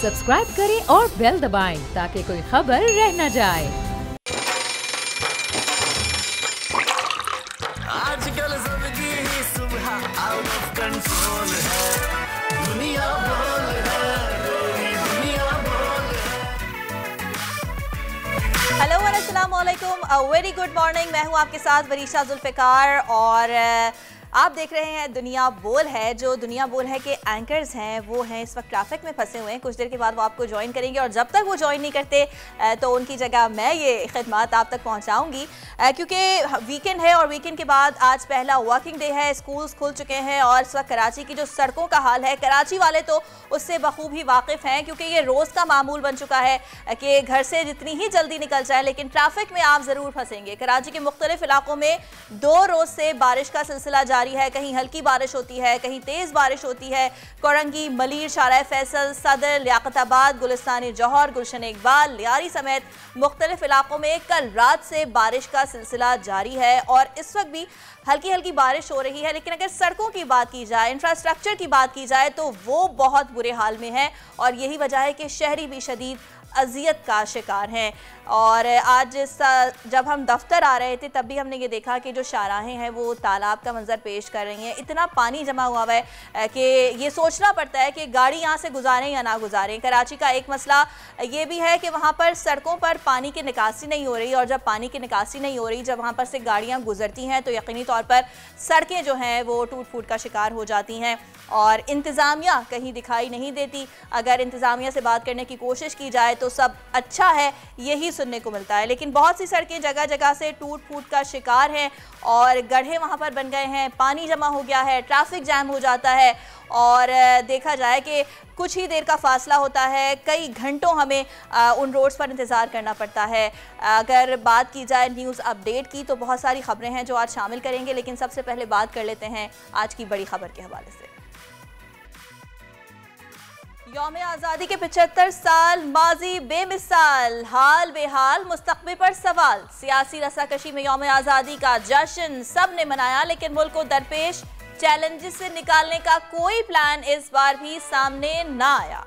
Subscribe करें और bell दबाएं ताकि कोई खबर रह न जाए। आजकल सबकी ही सुबह आउट ऑफ कंट्रोल है, दुनिया बोल है, दुनिया बोल है। हेलो और अस्सलाम वालेकुम, वेरी गुड मॉर्निंग। मैं हूं आपके साथ वरीशा जुल्फ़िकार और आप देख रहे हैं दुनिया बोल है। जो दुनिया बोल है के एंकर्स हैं वो हैं इस वक्त ट्रैफिक में फंसे हुए हैं। कुछ देर के बाद वो आपको ज्वाइन करेंगे और जब तक वो ज्वाइन नहीं करते तो उनकी जगह मैं ये खिदमत आप तक पहुंचाऊंगी, क्योंकि वीकेंड है और वीकेंड के बाद आज पहला वर्किंग डे है। स्कूल्स खुल चुके हैं और इस वक्त कराची की जो सड़कों का हाल है, कराची वाले तो उससे बखूबी वाकिफ़ हैं क्योंकि ये रोज़ का मामूल बन चुका है कि घर से जितनी ही जल्दी निकल जाए लेकिन ट्रैफिक में आप ज़रूर फंसेंगे। कराची के मुख्तलिफ इलाकों में 2 रोज़ से बारिश का सिलसिला जारी है। कहीं हल्की बारिश होती है, कहीं तेज बारिश होती है। कोरंगी, मलीर, शारा फैसल, सदर, लियाकताबाद, गुलिस्तानी जौहर, गुलशन इकबाल, लियारी समेत मुख्तलिफ इलाकों में कल रात से बारिश का सिलसिला जारी है और इस वक्त भी हल्की हल्की बारिश हो रही है। लेकिन अगर सड़कों की बात की जाए, इंफ्रास्ट्रक्चर की बात की जाए तो वो बहुत बुरे हाल में है और यही वजह है कि शहरी भी शदीद अजियत का शिकार हैं। और आज जब हम दफ्तर आ रहे थे तब भी हमने ये देखा कि जो शाहराहें हैं वो तालाब का मंजर पेश कर रही हैं। इतना पानी जमा हुआ है कि ये सोचना पड़ता है कि गाड़ी यहाँ से गुजारें या ना गुजारें। कराची का एक मसला ये भी है कि वहाँ पर सड़कों पर पानी की निकासी नहीं हो रही और जब पानी की निकासी नहीं हो रही, जब वहाँ पर से गाड़ियाँ गुजरती हैं तो यकीनी तौर पर सड़कें जो हैं वो टूट फूट का शिकार हो जाती हैं और इंतज़ामिया कहीं दिखाई नहीं देती। अगर इंतज़ामिया से बात करने की कोशिश की जाए तो सब अच्छा है, यही सुनने को मिलता है। लेकिन बहुत सी सड़कें जगह जगह से टूट फूट का शिकार हैं और गड्ढे वहाँ पर बन गए हैं, पानी जमा हो गया है, ट्रैफिक जैम हो जाता है और देखा जाए कि कुछ ही देर का फासला होता है, कई घंटों हमें उन रोड्स पर इंतज़ार करना पड़ता है। अगर बात की जाए न्यूज़ अपडेट की तो बहुत सारी खबरें हैं जो आज शामिल करेंगे, लेकिन सबसे पहले बात कर लेते हैं आज की बड़ी खबर के हवाले से। यौम आज़ादी के 75 साल, माजी बेमिसाल, हाल बेहाल, मुस्तक़बिल पर सवाल। सियासी रसाकशी में यौम आज़ादी का जश्न सब ने मनाया लेकिन मुल्क को दरपेश चैलेंजेस से निकालने का कोई प्लान इस बार भी सामने ना आया।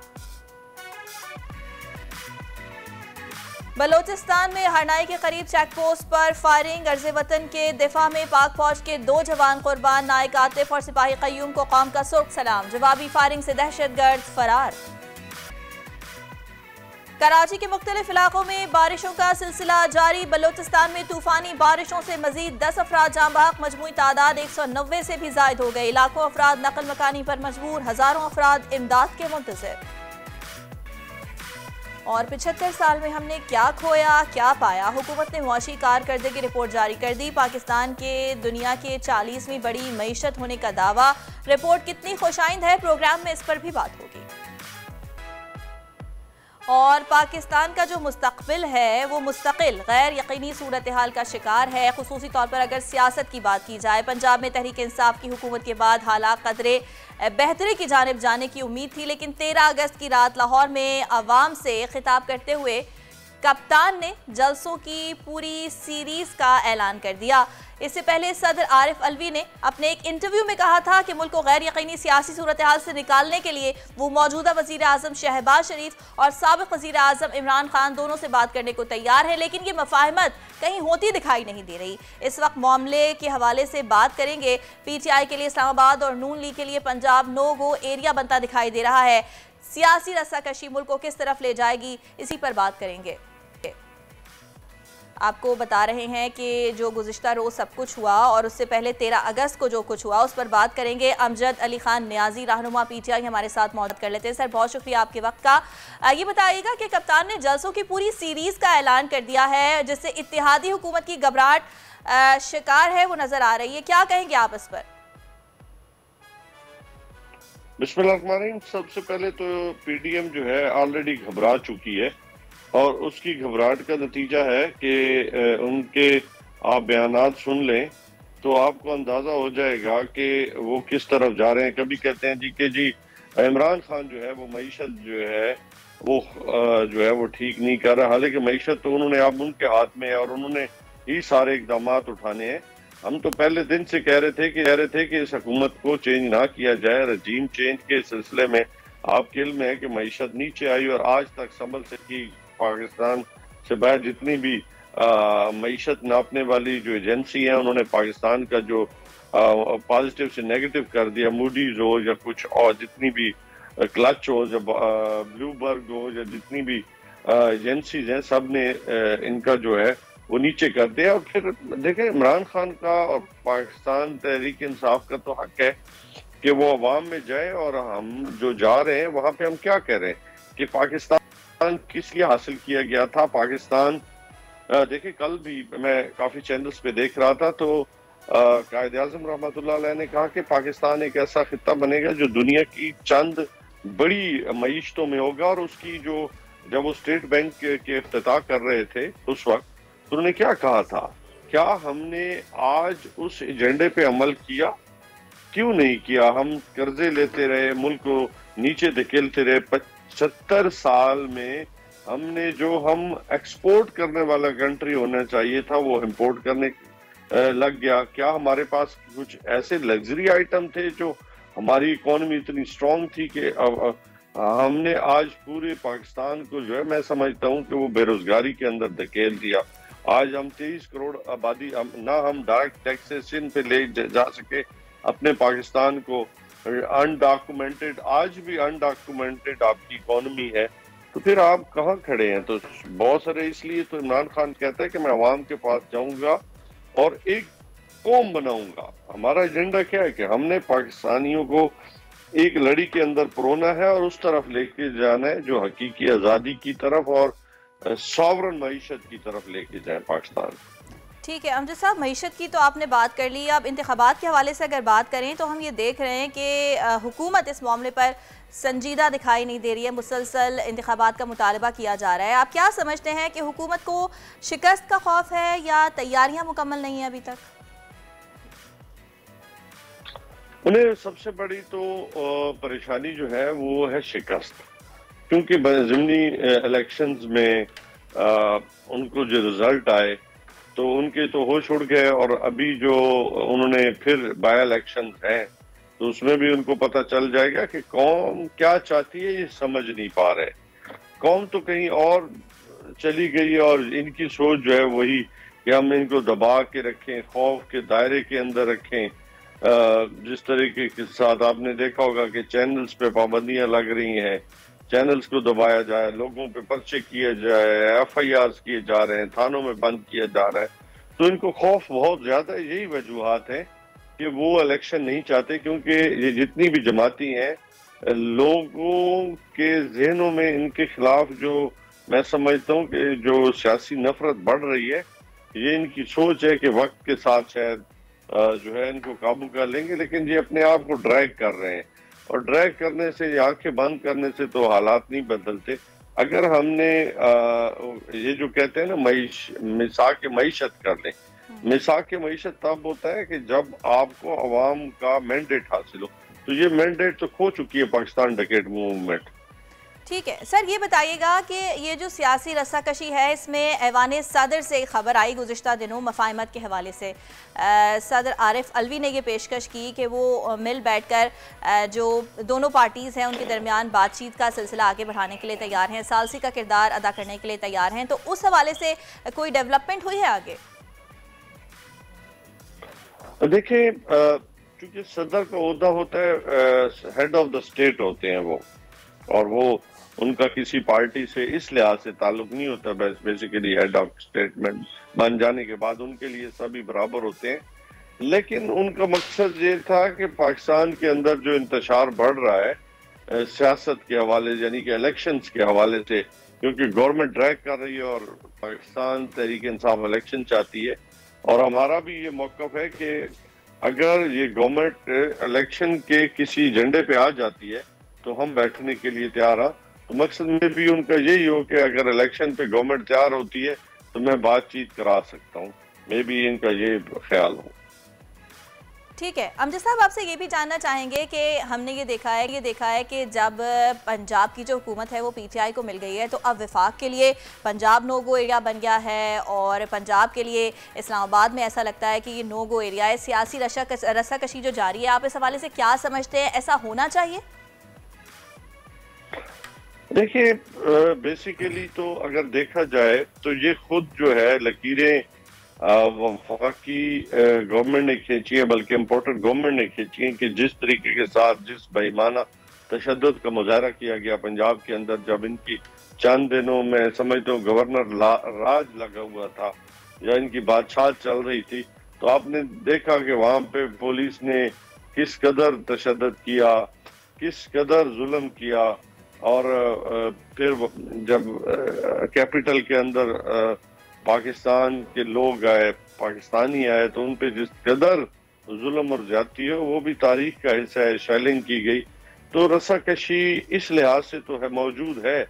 बलोचिस्तान में हरनाई के करीब चेक पोस्ट पर फायरिंग, अर्ज़े वतन के दिफा में पाक फौज के 2 जवान कुर्बान, नायक आतिफ और सिपाही क़य्यूम को कौम का सुर्ख सलाम। जवाबी फायरिंग से दहशतगर्द फरार। कराची के मुख्तलिफ इलाकों में बारिशों का सिलसिला जारी। बलोचिस्तान में तूफानी बारिशों से मजीद 10 अफराद जाँ बहक, मजमूई तादाद 190 से भी जायद हो गई। लाखों अफराद नकल मकानी पर मजबूर, हजारों अफराद इमदाद के मुंतज़िर। और 75 साल में हमने क्या खोया क्या पाया, हुकूमत ने मुआशी कारकर्दगी रिपोर्ट जारी कर दी। पाकिस्तान के दुनिया के 40वीं बड़ी मईशत होने का दावा। रिपोर्ट कितनी खुशाइंद है, प्रोग्राम में इस पर भी बात होगी। और पाकिस्तान का जो मुस्तकबिल है वो मुस्तकिल गैर यकीनी सूरत हाल का शिकार है। खुसूसी तौर पर अगर सियासत की बात की जाए, पंजाब में तहरीक इंसाफ की हुकूमत के बाद हालात कदरे बेहतरी की जानिब जाने की उम्मीद थी, लेकिन 13 अगस्त की रात लाहौर में अवाम से खिताब करते हुए कप्तान ने जलसों की पूरी सीरीज का ऐलान कर दिया। इससे पहले सदर आरिफ अलवी ने अपने एक इंटरव्यू में कहा था कि मुल्क को गैर यकीनी सियासी सूरत हाल से निकालने के लिए वो मौजूदा वज़ीर आज़म शहबाज शरीफ और साबिक़ वज़ीर आज़म इमरान खान दोनों से बात करने को तैयार है, लेकिन ये मुफ़ाहमत कहीं होती दिखाई नहीं दे रही। इस वक्त मामले के हवाले से बात करेंगे। PTI के लिए इस्लामाबाद और नून लीग के लिए पंजाब नो गो एरिया बनता दिखाई दे रहा है। सियासी रस्साकशी मुल्क को किस तरफ ले जाएगी, इसी पर बात करेंगे। आपको बता रहे हैं कि जो गुज़िश्ता रोज़ सब कुछ हुआ और उससे पहले 13 अगस्त को जो कुछ हुआ उस पर बात करेंगे। अमजद अली खान न्याजी, रहनुमा PTI हमारे साथ मौजूद कर लेते हैं। सर, बहुत शुक्रिया आपके वक्त का। ये बताइएगा कि कप्तान ने जलसों की पूरी सीरीज़ का ऐलान कर दिया है जिससे इत्तेहादी हुकूमत की घबराहट शिकार है वो नज़र आ रही है, क्या कहेंगे आप इस पर? बिस्मिल्लाहिर्रहमानिर्रहीम। सबसे पहले तो PDM जो है ऑलरेडी घबरा चुकी है और उसकी घबराहट का नतीजा है कि उनके आप बयानात सुन लें तो आपको अंदाज़ा हो जाएगा कि वो किस तरफ जा रहे हैं। कभी कहते हैं जी इमरान खान जो है वो मईशत जो है वो ठीक नहीं कर रहा, हालांकि मईशत तो उन्होंने अब उनके हाथ में है और उन्होंने ही सारे इकदाम उठाने हैं। हम तो पहले दिन से कह रहे थे कि इस हुकूमत को चेंज ना किया जाए, रजीम चेंज के सिलसिले में आपके इल्म है कि मईशत नीचे आई और आज तक संभल सकी। पाकिस्तान से बाहर जितनी भी मईशत नापने वाली जो एजेंसी है, उन्होंने पाकिस्तान का जो पॉजिटिव से नेगेटिव कर दिया, मूडीज हो या कुछ और जितनी भी क्लच हो या ब्लूबर्ग हो या जितनी भी एजेंसीज हैं, सब ने इनका जो है वो नीचे कर दिया। और फिर देखें, इमरान खान का और पाकिस्तान तहरीक इंसाफ का तो हक है कि वो अवाम में जाए, और हम जो जा रहे हैं वहां पे हम क्या कह रहे हैं कि पाकिस्तान किस लिए हासिल किया गया था। पाकिस्तान देखिए, कल भी मैं काफी चैनल्स पे देख रहा था तो कायद आज़म रहमतुल्लाह अलैह ने कहा कि पाकिस्तान एक ऐसा खित्ता बनेगा जो दुनिया की चंद बड़ी मईशतों में होगा। और उसकी जो जब वो स्टेट बैंक के इफ्तिताह कर रहे थे उस वक्त, तो उन्होंने क्या कहा था, क्या हमने आज उस एजेंडे पे अमल किया? क्यों नहीं किया? हम कर्जे लेते रहे, मुल्क को नीचे धकेलते रहे। 75 साल में हमने जो हम एक्सपोर्ट करने वाला कंट्री होना चाहिए था वो इंपोर्ट करने लग गया। क्या हमारे पास कुछ ऐसे लग्जरी आइटम थे जो हमारी इकोनॉमी इतनी स्ट्रांग थी कि हमने आज पूरे पाकिस्तान को जो है, मैं समझता हूँ कि वो बेरोजगारी के अंदर धकेल दिया। आज हम 23 करोड़ आबादी, ना हम डायरेक्ट टैक्सेशन पे ले जा सके अपने पाकिस्तान को। अनडॉक्यूमेंटेड, आज भी अनडॉक्यूमेंटेड आपकी इकोनॉमी है, तो फिर आप कहाँ खड़े हैं? तो बहुत सारे, इसलिए तो इमरान खान कहता है कि मैं अवाम के पास जाऊंगा और एक कौम बनाऊंगा। हमारा एजेंडा क्या है कि हमने पाकिस्तानियों को एक लड़ी के अंदर परोना है और उस तरफ लेके जाना है जो हकीकी आज़ादी की तरफ और सॉवरन मईशत की तरफ लेके जाए पाकिस्तान। ठीक है अमजद साहब, मईशत की तो आपने बात कर ली। अब इंतखाबात के हवाले से अगर बात करें तो हम ये देख रहे हैं कि हुकूमत इस मामले पर संजीदा दिखाई नहीं दे रही है। मुसलसल इंतखाबात का मुतालबा किया जा रहा है। आप क्या समझते हैं कि हुकूमत को शिकस्त का खौफ है या तैयारियां मुकम्मल नहीं है अभी तक? उन्हें सबसे बड़ी तो परेशानी जो है वो है शिकस्त, क्योंकि ज़िमनी इलेक्शंस में उनको जो रिजल्ट आए तो उनके तो होश उड़ गए। और अभी जो उन्होंने फिर बाय इलेक्शन हैं तो उसमें भी उनको पता चल जाएगा कि कौम क्या चाहती है, ये समझ नहीं पा रहे। कौम तो कहीं और चली गई है और इनकी सोच जो है वही कि हम इनको दबा के रखें, खौफ के दायरे के अंदर रखें। जिस तरीके के साथ आपने देखा होगा कि चैनल्स पे पाबंदियां लग रही हैं, चैनल्स को दबाया जाए, लोगों पे पर्चे किए जाए, FIRs किए जा रहे हैं, थानों में बंद किया जा रहा है, तो इनको खौफ बहुत ज्यादा। यही वजूहात हैं कि वो इलेक्शन नहीं चाहते, क्योंकि ये जितनी भी जमाती हैं, लोगों के जहनों में इनके खिलाफ जो मैं समझता हूँ कि जो सियासी नफरत बढ़ रही है, ये इनकी सोच है कि वक्त के साथ शायद जो है इनको काबू कर लेंगे। लेकिन ये अपने आप को ड्रैग कर रहे हैं, और ड्रैग करने से, आंखें बंद करने से तो हालात नहीं बदलते। अगर हमने ये जो कहते हैं ना मिसाक मईशत कर लें, मिसाक मईशत तब होता है कि जब आपको अवाम का मैंडेट हासिल हो। तो ये मैंडेट तो खो चुकी है पाकिस्तान डकैत मूवमेंट। ठीक है सर, ये बताइएगा कि ये जो सियासी रस्साकशी है इसमें ऐवान सदर से खबर आई गुज़िश्ता दिनों मफाहमत के हवाले से। सदर आरिफ अलवी ने ये पेशकश की कि वो मिल बैठकर जो दोनों पार्टीज़ हैं उनके दरमियान बातचीत का सिलसिला आगे बढ़ाने के लिए तैयार हैं, सालसी का किरदार अदा करने के लिए तैयार हैं। तो उस हवाले से कोई डेवलपमेंट हुई है आगे? देखिए, क्योंकि सदर का ओहदा होता है, हेड ऑफ द स्टेट होते हैं वो, और वो उनका किसी पार्टी से इस लिहाज से ताल्लुक नहीं होता। बेसिकली हेड ऑफ स्टेटमेंट बन जाने के बाद उनके लिए सभी बराबर होते हैं। लेकिन उनका मकसद ये था कि पाकिस्तान के अंदर जो इंतशार बढ़ रहा है सियासत के हवाले, यानी कि इलेक्शंस के हवाले से, क्योंकि गवर्नमेंट ड्रैग कर रही है और पाकिस्तान तहरीक इंसाफ इलेक्शन चाहती है, और हमारा भी ये मौक़िफ़ है कि अगर ये गवर्नमेंट इलेक्शन के किसी एजेंडे पे आ जाती है तो हम बैठने के लिए तैयार हैं। तो मकसद में भी उनका यही हो कि अगर इलेक्शन पे गवर्नमेंट तैयार होती है तो मैं बातचीत करा सकता हूँ। मे भी इनका ये ख्याल हो। ठीक है अमजद साहब, आपसे ये भी जानना चाहेंगे कि हमने ये देखा है कि जब पंजाब की जो हुकूमत है वो PTI को मिल गई है तो अब वफाक के लिए पंजाब नो गो एरिया बन गया है, और पंजाब के लिए इस्लामाबाद में ऐसा लगता है कि ये नो गो एरिया है। सियासी रस्साकशी जो जारी है, आप इस हवाले से क्या समझते हैं, ऐसा होना चाहिए? देखिए, बेसिकली तो अगर देखा जाए तो ये खुद जो है लकीरें वफाकी गवर्नमेंट ने खींची है, बल्कि इम्पोर्टेड गवर्नमेंट ने खींची है कि जिस तरीके के साथ जिस बेईमाना तशद्दुद का मुजाहरा किया गया पंजाब के अंदर, जब इनकी चंद दिनों में समझते हो गवर्नर राज लगा हुआ था या इनकी बादशाह चल रही थी, तो आपने देखा कि वहां पे पुलिस ने किस कदर तशद्दुद किया, किस कदर जुल्म किया। और फिर जब कैपिटल के अंदर पाकिस्तान के लोग आए, पाकिस्तानी आए, तो उन पे जिस कदर जुल्म और ज्यादती है वो भी तारीख का हिस्सा है। शेलिंग की गई, तो रस्साकशी इस लिहाज से तो है मौजूद है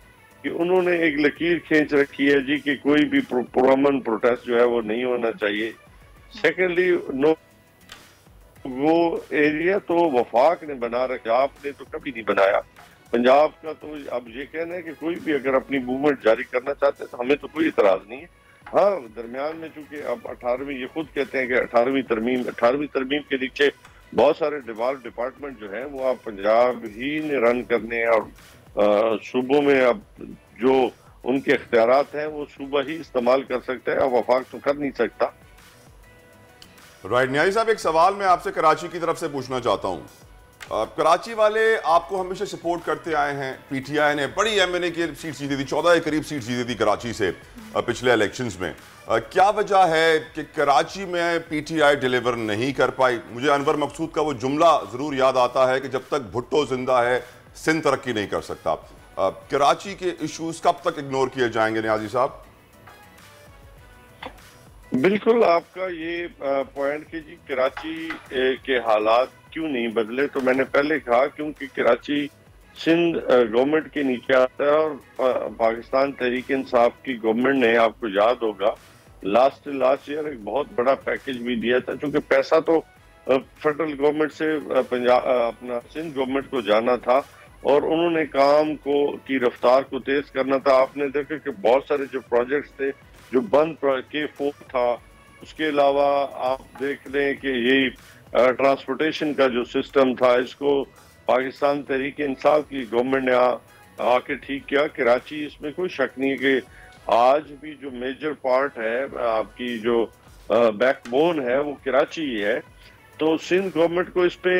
कि उन्होंने एक लकीर खींच रखी है जी कि कोई भी पुरअमन प्रोटेस्ट जो है वो नहीं होना चाहिए। सेकेंडली, वो एरिया तो वफाक ने बना रखा, आपने तो कभी नहीं बनाया। पंजाब का तो अब ये कहना है कि कोई भी अगर अपनी मूवमेंट जारी करना चाहते हैं तो हमें तो कोई इतराज नहीं है। हाँ, दरमियान में चूंकि अब 18वीं, ये खुद कहते हैं कि 18वीं तरमीम के नीचे बहुत सारे डिपार्टमेंट जो है वो आप पंजाब ही ने रन करने हैं, और सूबों में अब जो उनके इख्तियारात हैं वो सूबा ही इस्तेमाल कर सकते हैं, अब वफाक तो कर नहीं सकता। राइट न्याजी साहब, एक सवाल मैं आपसे कराची की तरफ से पूछना चाहता हूँ। कराची वाले आपको हमेशा सपोर्ट करते आए हैं। पीटीआई ने बड़ी एमएनए की सीट जीती थी, 14 के करीब सीट जीती थी कराची से पिछले इलेक्शंस में। क्या वजह है कि कराची में पीटीआई डिलीवर नहीं कर पाई? मुझे अनवर मकसूद का वो जुमला जरूर याद आता है कि जब तक भुट्टो जिंदा है सिंध तरक्की नहीं कर सकता। कराची के इश्यूज कब तक इग्नोर किए जाएंगे न्याजी साहब? बिल्कुल आपका ये पॉइंट कि जी कराची के हालात क्यों नहीं बदले, तो मैंने पहले कहा क्योंकि कराची सिंध गवर्नमेंट के नीचे आता है, और पाकिस्तान तहरीक इंसाफ की गवर्नमेंट ने, आपको याद होगा, लास्ट ईयर एक बहुत बड़ा पैकेज भी दिया था, क्योंकि पैसा तो फेडरल गवर्नमेंट से पंजाब अपना सिंध गवर्नमेंट को जाना था, और उन्होंने काम की रफ्तार को तेज करना था। आपने देखा कि बहुत सारे जो प्रोजेक्ट्स थे जो बंद, K4 था, उसके अलावा आप देख लें कि ये ट्रांसपोर्टेशन का जो सिस्टम था, इसको पाकिस्तान तहरीक इंसाफ की गवर्नमेंट ने आके ठीक किया। कराची, इसमें कोई शक नहीं है कि आज भी जो मेजर पार्ट है, आपकी जो बैकबोन है, वो कराची ही है। तो सिंध गवर्नमेंट को इस पे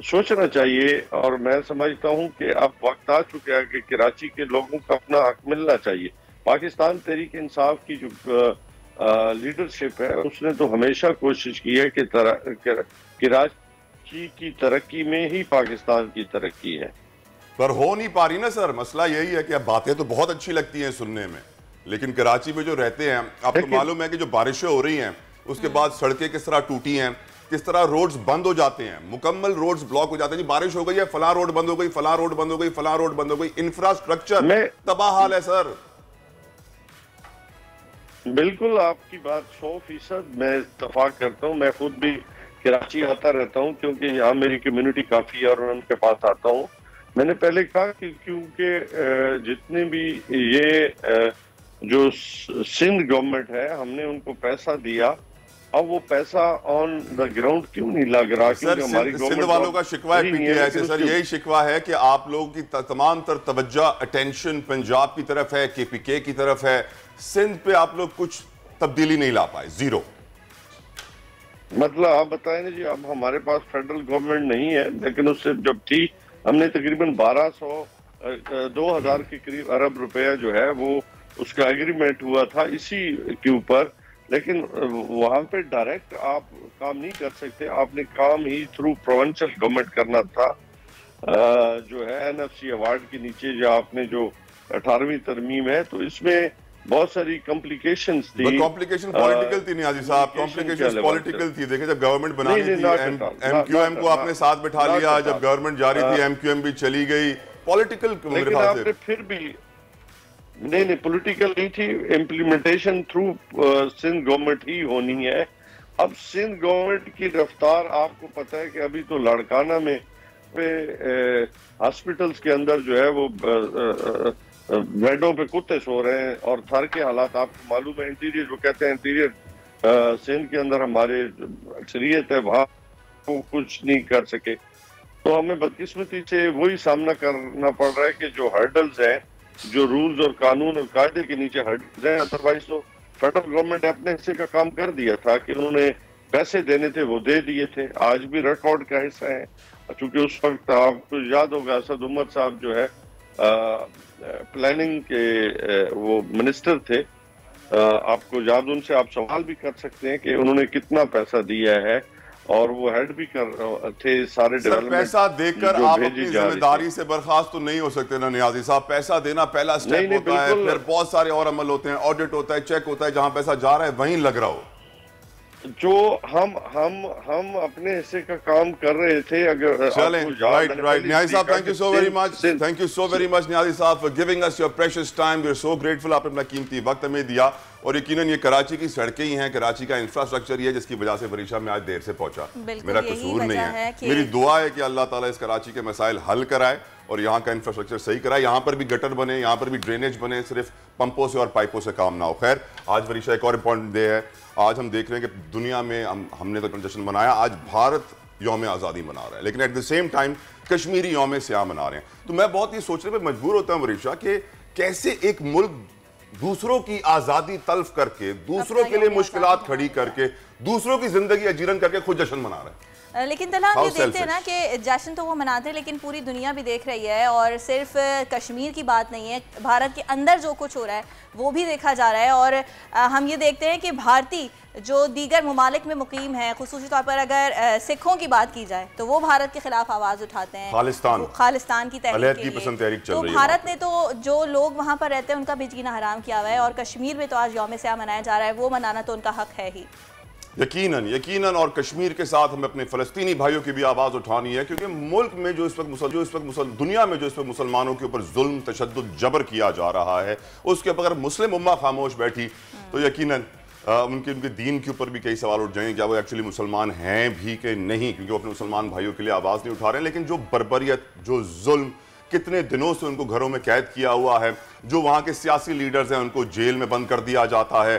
सोचना चाहिए, और मैं समझता हूँ कि अब वक्त आ चुका है कि कराची के लोगों को अपना हक मिलना चाहिए। पाकिस्तान तहरीक इंसाफ की जो लीडरशिप है उसने तो हमेशा कोशिश की है कि कराची की तरक्की में ही पाकिस्तान की तरक्की है, पर हो नहीं पा रही ना सर। मसला यही है कि अब बातें तो बहुत अच्छी लगती हैं सुनने में, लेकिन कराची में जो रहते हैं, आपको मालूम है कि जो बारिशें हो रही हैं उसके बाद सड़कें किस तरह टूटी हैं, किस तरह रोड्स बंद हो जाते हैं, मुकम्मल रोड्स ब्लॉक हो जाते हैं। जी बारिश हो गई है, फलां रोड बंद हो गई, फलां रोड बंद हो गई, फलां रोड बंद हो गई। इंफ्रास्ट्रक्चर तबाह हाल है सर। बिल्कुल आपकी बात 100% मैं इत्तेफाक करता हूँ। मैं खुद भी कराची आता रहता हूँ, क्योंकि यहाँ मेरी कम्युनिटी काफी है और मैं उनके पास आता हूँ। मैंने पहले कहा कि क्योंकि जितने भी ये जो सिंध गवर्नमेंट है, हमने उनको पैसा दिया, अब वो पैसा ऑन द ग्राउंड क्यों नहीं लग रहा? सर सिंध वालों का शिकवा है से सर, यही शिकवा है कि आप लोगों की तमाम तर तवज्जो अटेंशन पंजाब की तरफ है, KPK की तरफ है, सिंध पे आप लोग कुछ तब्दीली नहीं ला पाए, जीरो। मतलब आप बताएं ना जी, अब हमारे पास फेडरल गवर्नमेंट नहीं है, लेकिन उससे जब थी हमने तकरीबन 2000 के करीब अरब रुपया जो है वो उसका एग्रीमेंट हुआ था इसी के ऊपर, लेकिन वहां पे डायरेक्ट आप काम नहीं कर सकते, आपने काम ही थ्रू प्रोविंशियल गवर्नमेंट करना था। जो है NFC अवार्ड के नीचे जो आपने जो 18वीं तरमीम है, तो इसमें बहुत सारी कॉम्प्लिकेशंस थी। कॉम्प्लिकेशन पॉलिटिकल थी नियाजी साहब, कॉम्प्लिकेशन पॉलिटिकल थी। देखिए जब गवर्नमेंट बनानी थी MQM को आपने साथ बिठा लिया, जब गवर्नमेंट जारी थी MQM भी चली गई, पॉलिटिकल मेरे ख्याल से फिर भी नहीं पॉलिटिकल नहीं थी। इम्प्लीमेंटेशन थ्रू सिंध गवर्नमेंट ही होनी है। अब सिंध गवर्नमेंट की रफ्तार आपको पता है कि अभी तो लड़काना में हॉस्पिटल्स के अंदर जो है वो बेडों पे कुत्ते सो रहे हैं, और थर के हालात आपको मालूम है। इंटीरियर जो कहते हैं इंटीरियर सिंध के अंदर हमारे अक्सरियत है, वहाँ वो कुछ नहीं कर सके। तो हमें बदकिस्मती से वही सामना करना पड़ रहा है कि जो हर्डल्स हैं जो रूल्स और कानून और कायदे के नीचे हट जाए। अदरवाइज तो फेडरल गवर्नमेंट ने अपने हिस्से का काम कर दिया था कि उन्होंने पैसे देने थे वो दे दिए थे, आज भी रिकॉर्ड का हिस्सा है। चूंकि उस वक्त आपको याद होगा असद उमर साहब जो है प्लानिंग के वो मिनिस्टर थे, आपको याद, उनसे आप सवाल भी कर सकते हैं कि उन्होंने कितना पैसा दिया है, और वो हेड भी कर थे सारे डेवलपमेंट। पैसा देकर आप अपनी जिम्मेदारी से बर्खास्त तो नहीं हो सकते ना नियाजी साहब। पैसा देना पहला स्टेप होता है, फिर बहुत सारे और अमल होते हैं, ऑडिट होता है, चेक होता है, जहां पैसा जा रहा है वहीं लग रहा हो। जो हम अपने हिस्से का काम कर रहे थे। अगर चलें, राइट नियाजी साहब, thank you so very much, thank you so very much Niazi साहब for giving us your precious time. We are so grateful, आपने अपना कीमती वक्त हमें दिया। और यकीनन ये कराची की सड़कें ही हैं, कराची का इंफ्रास्ट्रक्चर ही है जिसकी वजह से वरीशा में आज देर से पहुंचा। मेरा कसूर नहीं है, मेरी दुआ है कि अल्लाह ताला इस कराची के मसाइल हल कराए और यहाँ का इंफ्रास्ट्रक्चर सही कराए, यहाँ पर भी गटर बने, यहाँ पर भी ड्रेनेज बने, सिर्फ पंपों से और पाइपों से काम ना हो। खैर, आज वरीशा एक और इम्पॉर्टेंट डे है। आज हम देख रहे हैं कि दुनिया में हमने तो जश्न मनाया, आज भारत यौम आज़ादी मना रहा है, लेकिन at the same time Kashmiri यौम सियाह मना रहे हैं। तो मैं बहुत ये सोचने पर मजबूर होता हूँ वरीशा कि कैसे एक मुल्क दूसरों की आज़ादी तल्फ करके, दूसरों के लिए मुश्किलात खड़ी करके, दूसरों की जिंदगी अजीरन करके खुद जश्न मना रहे हैं। लेकिन तला हम ये देखते हैं ना कि जश्न तो वो मनाते हैं, लेकिन पूरी दुनिया भी देख रही है, और सिर्फ कश्मीर की बात नहीं है, भारत के अंदर जो कुछ हो रहा है वो भी देखा जा रहा है। और हम ये देखते हैं कि भारतीय जो दीगर ममालिक में मुकीम है, खुसूसी तौर पर अगर सिखों की बात की जाए तो वो भारत के खिलाफ आवाज़ उठाते हैं, खालिस्तान की तहरीक के लिए। तो भारत ने तो जो लोग वहाँ पर रहते हैं उनका भी जीना हराम किया हुआ है, और कश्मीर में तो आज यौम सियाह मनाया जा रहा है, वो मनाना तो उनका हक है ही। यकीनन और कश्मीर के साथ हमें अपने फलस्तीनी भाइयों की भी आवाज़ उठानी है, क्योंकि मुल्क में जो इस वक्त दुनिया में जो इस वक्त मुसलमानों के ऊपर जुल्म, तशद्दुद, जबर किया जा रहा है, उसके ऊपर अगर मुस्लिम उम्मा खामोश बैठी तो यकीनन उनके दीन के ऊपर भी कई सवाल उठ जाएंगे, क्या वो एक्चुअली मुसलमान हैं भी कि नहीं, क्योंकि वो अपने मुसलमान भाइयों के लिए आवाज़ नहीं उठा रहे हैं। लेकिन जो बर्बरियत, जो जुल्म, कितने दिनों से उनको घरों में कैद किया हुआ है, जो वहाँ के सियासी लीडर्स हैं उनको जेल में बंद कर दिया जाता है।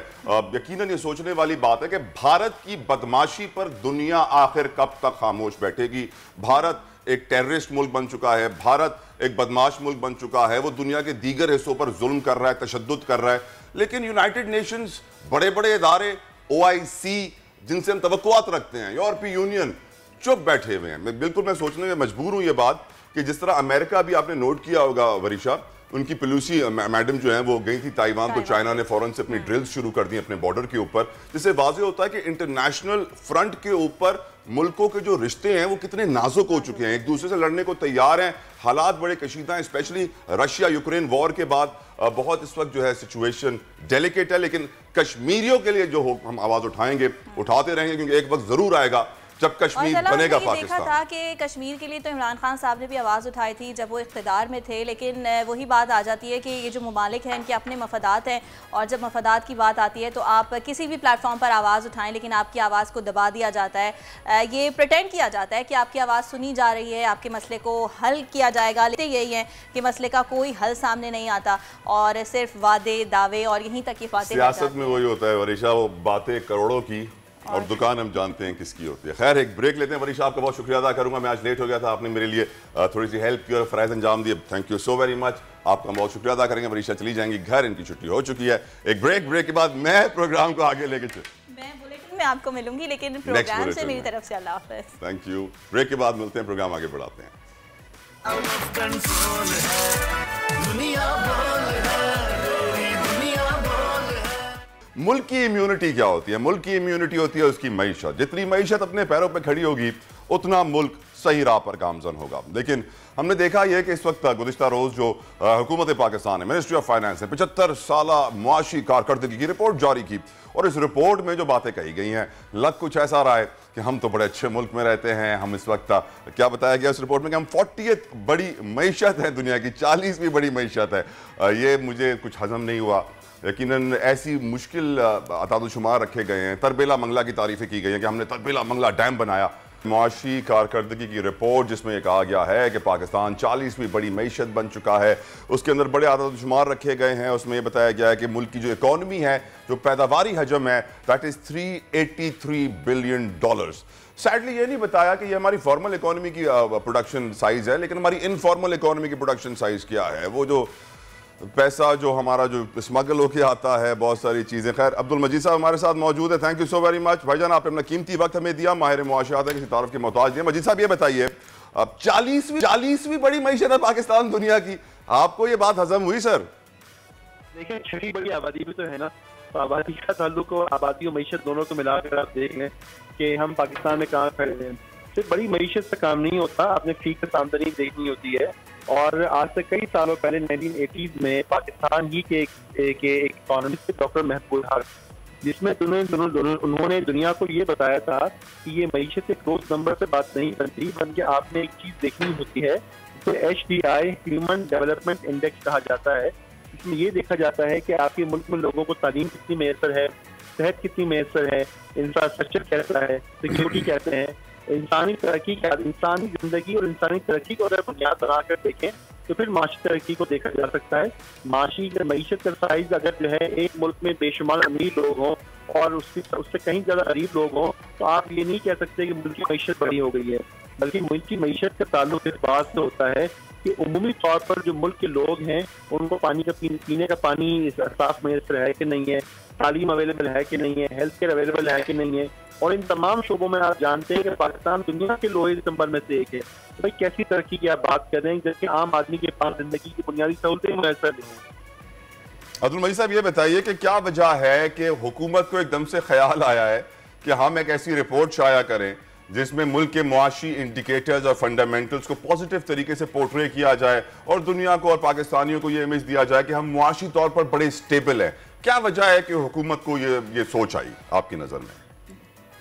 यकीनन ये सोचने वाली बात है कि भारत की बदमाशी पर दुनिया आखिर कब तक खामोश बैठेगी। भारत एक टेररिस्ट मुल्क बन चुका है, भारत एक बदमाश मुल्क बन चुका है, वो दुनिया के दीगर हिस्सों पर जुल्म कर रहा है, तशद्दुद कर रहा है, लेकिन यूनाइटेड नेशंस, बड़े बड़े इदारे, OIC जिनसे हम तवक्कुआत रखते हैं, यूरोपीय यूनियन, चुप बैठे हुए हैं। बिल्कुल मैं सोचने में मजबूर हूं ये बात कि जिस तरह अमेरिका भी, आपने नोट किया होगा वरीशा, उनकी पेलोसी मैडम जो है वो गई थी ताइवान, तो चाइना ने फौरन से अपनी ड्रिल्स शुरू कर दी अपने बॉर्डर के ऊपर, जिससे वाज़ेह होता है कि इंटरनेशनल फ्रंट के ऊपर मुल्कों के जो रिश्ते हैं वो कितने नाजुक हो चुके हैं, एक दूसरे से लड़ने को तैयार हैं, हालात बड़े कशीदा हैं, स्पेशली रशिया यूक्रेन वॉर के बाद बहुत इस वक्त जो है सिचुएशन डेलिकेट है। लेकिन कश्मीरियों के लिए जो हो हम आवाज़ उठाएंगे, उठाते रहेंगे, क्योंकि एक वक्त ज़रूर आएगा जब कश्मीर बनेगा पाकिस्तान। देखा था कि कश्मीर के लिए तो इमरान खान साहब ने भी आवाज़ उठाई थी जब वो इख्तिदार में थे, लेकिन वही बात आ जाती है कि ये जो ममालिक हैं इनके अपने मफादात हैं, और जब मफादात की बात आती है तो आप किसी भी प्लेटफॉर्म पर आवाज़ उठाएं, लेकिन आपकी आवाज़ को दबा दिया जाता है, ये प्रिटेंड किया जाता है कि आपकी आवाज़ सुनी जा रही है, आपके मसले को हल किया जाएगा। लेकिन यही है कि मसले का कोई हल सामने नहीं आता और सिर्फ वादे, दावे और यहीं तक की बातें। सियासत में वही होता है वरीशा, वो बातें करोड़ों की और दुकान हम जानते हैं किसकी होती है। खैर, एक ब्रेक लेते हैं। वरीशा, आपका बहुत शुक्रिया अदा करूंगा, मैं आज लेट हो गया था, आपने मेरे लिए थोड़ी सी हेल्प की और फ़राइज़ अंजाम दिए, thank you so very much. आपका बहुत शुक्रिया अदा करेंगे। वरीशा चली जाएंगी घर, इनकी छुट्टी हो चुकी है। एक ब्रेक के बाद मैं प्रोग्राम को आगे लेके मैं बुलेटिन में आपको मिलूंगी, लेकिन प्रोग्राम से मेरी तरफ से अल्लाह हाफ़िज़। Thank you. ब्रेक के बाद मिलते हैं, प्रोग्राम आगे बढ़ाते हैं। मुल्क की इम्यूनिटी क्या होती है? मुल्क की इम्यूनिटी होती है उसकी मईशत। जितनी मईशत अपने पैरों पर खड़ी होगी उतना मुल्क सही राह पर गामजन होगा। लेकिन हमने देखा यह कि इस वक्त गुज़िश्ता रोज़ जो हुकूमत पाकिस्तान है, मिनिस्ट्री ऑफ फाइनेंस ने 75 साला मुआशी कारकर्दगी की रिपोर्ट जारी की, और इस रिपोर्ट में जो बातें कही गई हैं, लग कुछ ऐसा रहा है कि हम तो बड़े अच्छे मुल्क में रहते हैं। हम इस वक्त, क्या बताया गया इस रिपोर्ट में कि हम 40th बड़ी मईशत है दुनिया की, 40वीं बड़ी मईशत है। ये मुझे कुछ हजम नहीं हुआ। यकीनन ऐसी मुश्किल अतादुशुमार रखे गए हैं, तरबेला मंगला की तारीफ़ें की गई हैं कि हमने तरबेला मंगला डैम बनाया। मुआशी कारकर्दगी की रिपोर्ट जिसमें यह कहा गया है कि पाकिस्तान 40वीं बड़ी मईशत बन चुका है, उसके अंदर बड़े आदाद-ओ-शुमार रखे गए हैं। उसमें यह बताया गया है कि मुल्क की जो इकॉनमी है, जो पैदावारी हजम है, दैट इज़ $383 बिलियन। सैडली ये नहीं बताया कि ये हमारी फॉर्मल इकॉनमी की प्रोडक्शन साइज़ है, लेकिन हमारी इनफॉर्मल इकॉनमी की प्रोडक्शन साइज़ क्या है। वो जो पैसा जो हमारा जो स्मगल होके आता है, बहुत सारी चीज़ें। खैर, अब्दुल मजीद साहब हमारे साथ मौजूद है, thank you so very much भाईजान, आपने अपना कीमती वक्त हमें दिया, माहिर मुआशरात है, किसी तारुफ के मोहताज नहीं। मजीद साहब ये बताइए, अब 40वीं बड़ी मईशत है पाकिस्तान दुनिया की, आपको ये बात हजम हुई सर? देखिए, छठी बड़ी आबादी भी तो है ना, तो आबादी का ताल्लुक और आबादी और मईशत दोनों को मिलाकर आप देख लें कि हम पाकिस्तान में कहाँ खड़े हैं। सिर्फ बड़ी मईशत से काम नहीं होता, आपने फीसद आमदनी देखनी होती है। और आज से कई सालों पहले 1980s में पाकिस्तान ही के एक इकोनॉमिस्ट डॉक्टर महबूब हक, जिसमें उन्होंने दुनिया को ये बताया था कि ये मईशत के ग्रोथ नंबर से बात नहीं बनती, बल्कि आपने एक चीज़ देखनी होती है, जिसे HDI ह्यूमन डेवलपमेंट इंडेक्स कहा जाता है। इसमें ये देखा जाता है कि आपके मुल्क में लोगों को तालीम कितनी मैसर है, सेहत कितनी मैसर है, इंफ्रास्ट्रक्चर कैसा है, सिक्योरिटी कैसे है, इंसानी तरक्की क्या, इंसानी जिंदगी और इंसानी तरक्की को अगर बुनियाद बनाकर देखें तो फिर माशी तरक्की को देखा जा सकता है। माशी मईशत का साइज अगर जो है एक मुल्क में बेशुमार अमीर लोग हों और उससे कहीं ज़्यादा गरीब लोग हों, तो आप ये नहीं कह सकते कि मुल्क की मईशत बड़ी हो गई है, बल्कि मुल्क की मईशत का ताल्लुक इस बात से होता है कि उमूमी तौर पर जो मुल्क के लोग हैं उनको पानी का पीने का पानी साफ मैसर है कि नहीं है, तालीम अवेलेबल है कि नहीं है, हेल्थ केयर अवेलेबल है कि नहीं है। और इन तमाम शोबों में आप जानते हैं कि पाकिस्तान दुनिया के लोएस्ट नंबर में से एक है। तो भाई कैसी तरक्की की आप बात कर रहे हैं जबकि आम आदमी के पास जिंदगी की बुनियादी सहूलतें मैसर नहीं हैं। अब्दुल मजीद साहब ये बताइए कि क्या वजह है कि हुकूमत को एकदम से ख्याल आया है कि हम एक ऐसी रिपोर्ट शाया करें जिसमें मुल्क के मुआशी इंडिकेटर्स और फंडामेंटल्स को पॉजिटिव तरीके से पोर्ट्रे किया जाए और दुनिया को और पाकिस्तानियों को ये इमेज दिया जाए कि हम मुआशी तौर पर बड़े स्टेबल हैं। क्या वजह है कि हुकूमत को ये सोच आई आपकी नज़र में?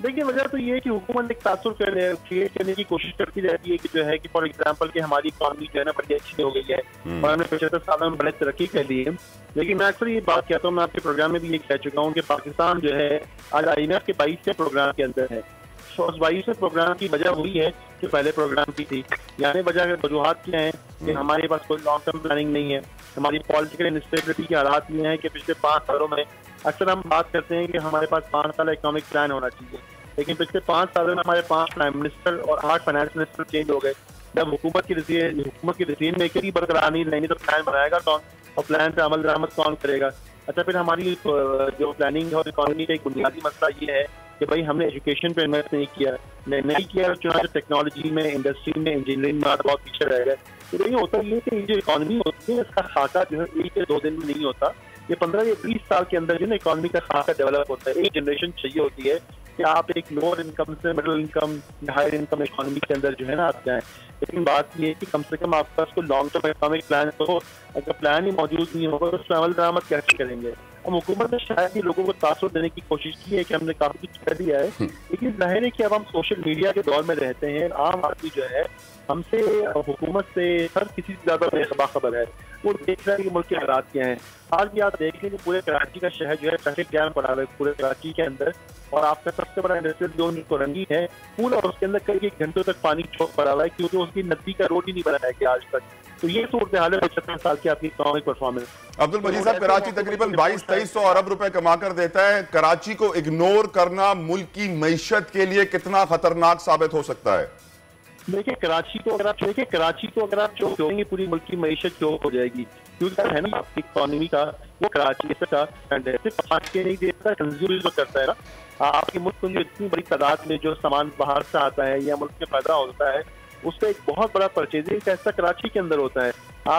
देखिए, वजह तो ये है कि हुकूमत एक तासुर क्रिएट करने की कोशिश करती रहती है कि जो है कि फॉर एग्जांपल कि हमारी इकॉनमी जो है ना बड़ी अच्छी हो गई है और हमने 75 सालों में बड़े तरक्की कर ली है। लेकिन मैं अक्सर ये बात कहता हूँ, मैं आपके प्रोग्राम में भी ये कह चुका हूँ कि पाकिस्तान जो है आज IMF के 22वें प्रोग्राम के अंदर है। उस 22वें प्रोग्राम की वजह हुई है जो पहले प्रोग्राम की थी, यानी वजूहात क्या है कि हमारे पास कोई लॉन्ग टर्म प्लानिंग नहीं है, हमारी पॉलिटिकल इंस्टेबिलिटी के हालात ये हैं कि पिछले 5 सालों में अक्सर हम बात करते हैं कि हमारे पास 5 साल इकोनॉमिक प्लान होना चाहिए, लेकिन पिछले 5 सालों में हमारे 5 प्राइम मिनिस्टर और 8 फाइनेंस मिनिस्टर चेंज हो गए। जब हुकूमत की डिसीजन मेकर ही बरकरार नहीं रहेंगे तो प्लान बनाएगा कौन और प्लान पे अमल दरामद कौन करेगा? अच्छा, फिर हमारी जो प्लानिंग और इकोनॉमी का एक बुनियादी मसला ये है कि भाई हमने एजुकेशन पे इन्वेस्ट नहीं किया, चुनाव टेक्नोलॉजी में, इंडस्ट्री में, इंजीनियरिंग में बहुत पीछे रह गए। तो ये होता है कि जो इकोनॉमी होती है इसका खाका जो है 1 या 2 दिन में नहीं होता, ये 15 या 20 साल के अंदर जो है इकोनॉमी का खाका डेवलप होता है। एक जनरेशन चाहिए होती है कि आप एक लोअर इनकम से मिडिल इनकम या हायर इनकम इकोनॉमी के अंदर जो है ना आप जाएं। लेकिन बात ये है कि कम से कम आपका उसको लॉन्ग टर्म इकोनॉमिक प्लान तो हो, अगर प्लान ही मौजूद नहीं होगा तो उसमें अमल दरामद कैसे करेंगे? अब हुकूमत ने शायद ही लोगों को तासुर देने की कोशिश की है कि हमने काफी कुछ कर दिया है, लेकिन जाहिर है कि अब हम सोशल मीडिया के दौर में रहते हैं। आम आदमी जो है हमसे, हुकूमत से, हर किसी से ज्यादा बेखबर है, वो देख रहा है कि मुल्क के हालात क्या हैं। आज भी आप देख लें कि पूरे कराची का शहर जो है ट्रैफिक जैम पड़ा हुआ है पूरे कराची के अंदर, और आपका सबसे बड़ा इंडस्ट्रियल जोन को रंगी है पूरा, और उसके अंदर कई घंटों तक पानी चौक पड़ा हुआ है क्योंकि उसकी नदी का रोड ही नहीं बना है कि आज तक। तो ये सूरत हाल है 75 साल की आपकी इकोनॉमिक परफॉर्मेंस। अब्दुल मजीद साहब, कराची तकरीबन 22-2300 अरब रुपए कमा कर देता है, कराची को इग्नोर करना मुल्क की मईशत के लिए कितना खतरनाक साबित हो सकता है? देखिए, कराची को अगर आप चौक होंगे पूरी मुल्क की मईशत चौक हो जाएगी, क्योंकि है ना आपकी इकोनॉमी का वो कराची का के नहीं देता, कंज्यूम जो करता है ना आपके मुल्क में जो इतनी बड़ी तादाद में जो सामान बाहर से आता है या मुल्क में पैदा होता है उसका एक बहुत बड़ा परचेजिंग का हिस्सा कराची के अंदर होता है।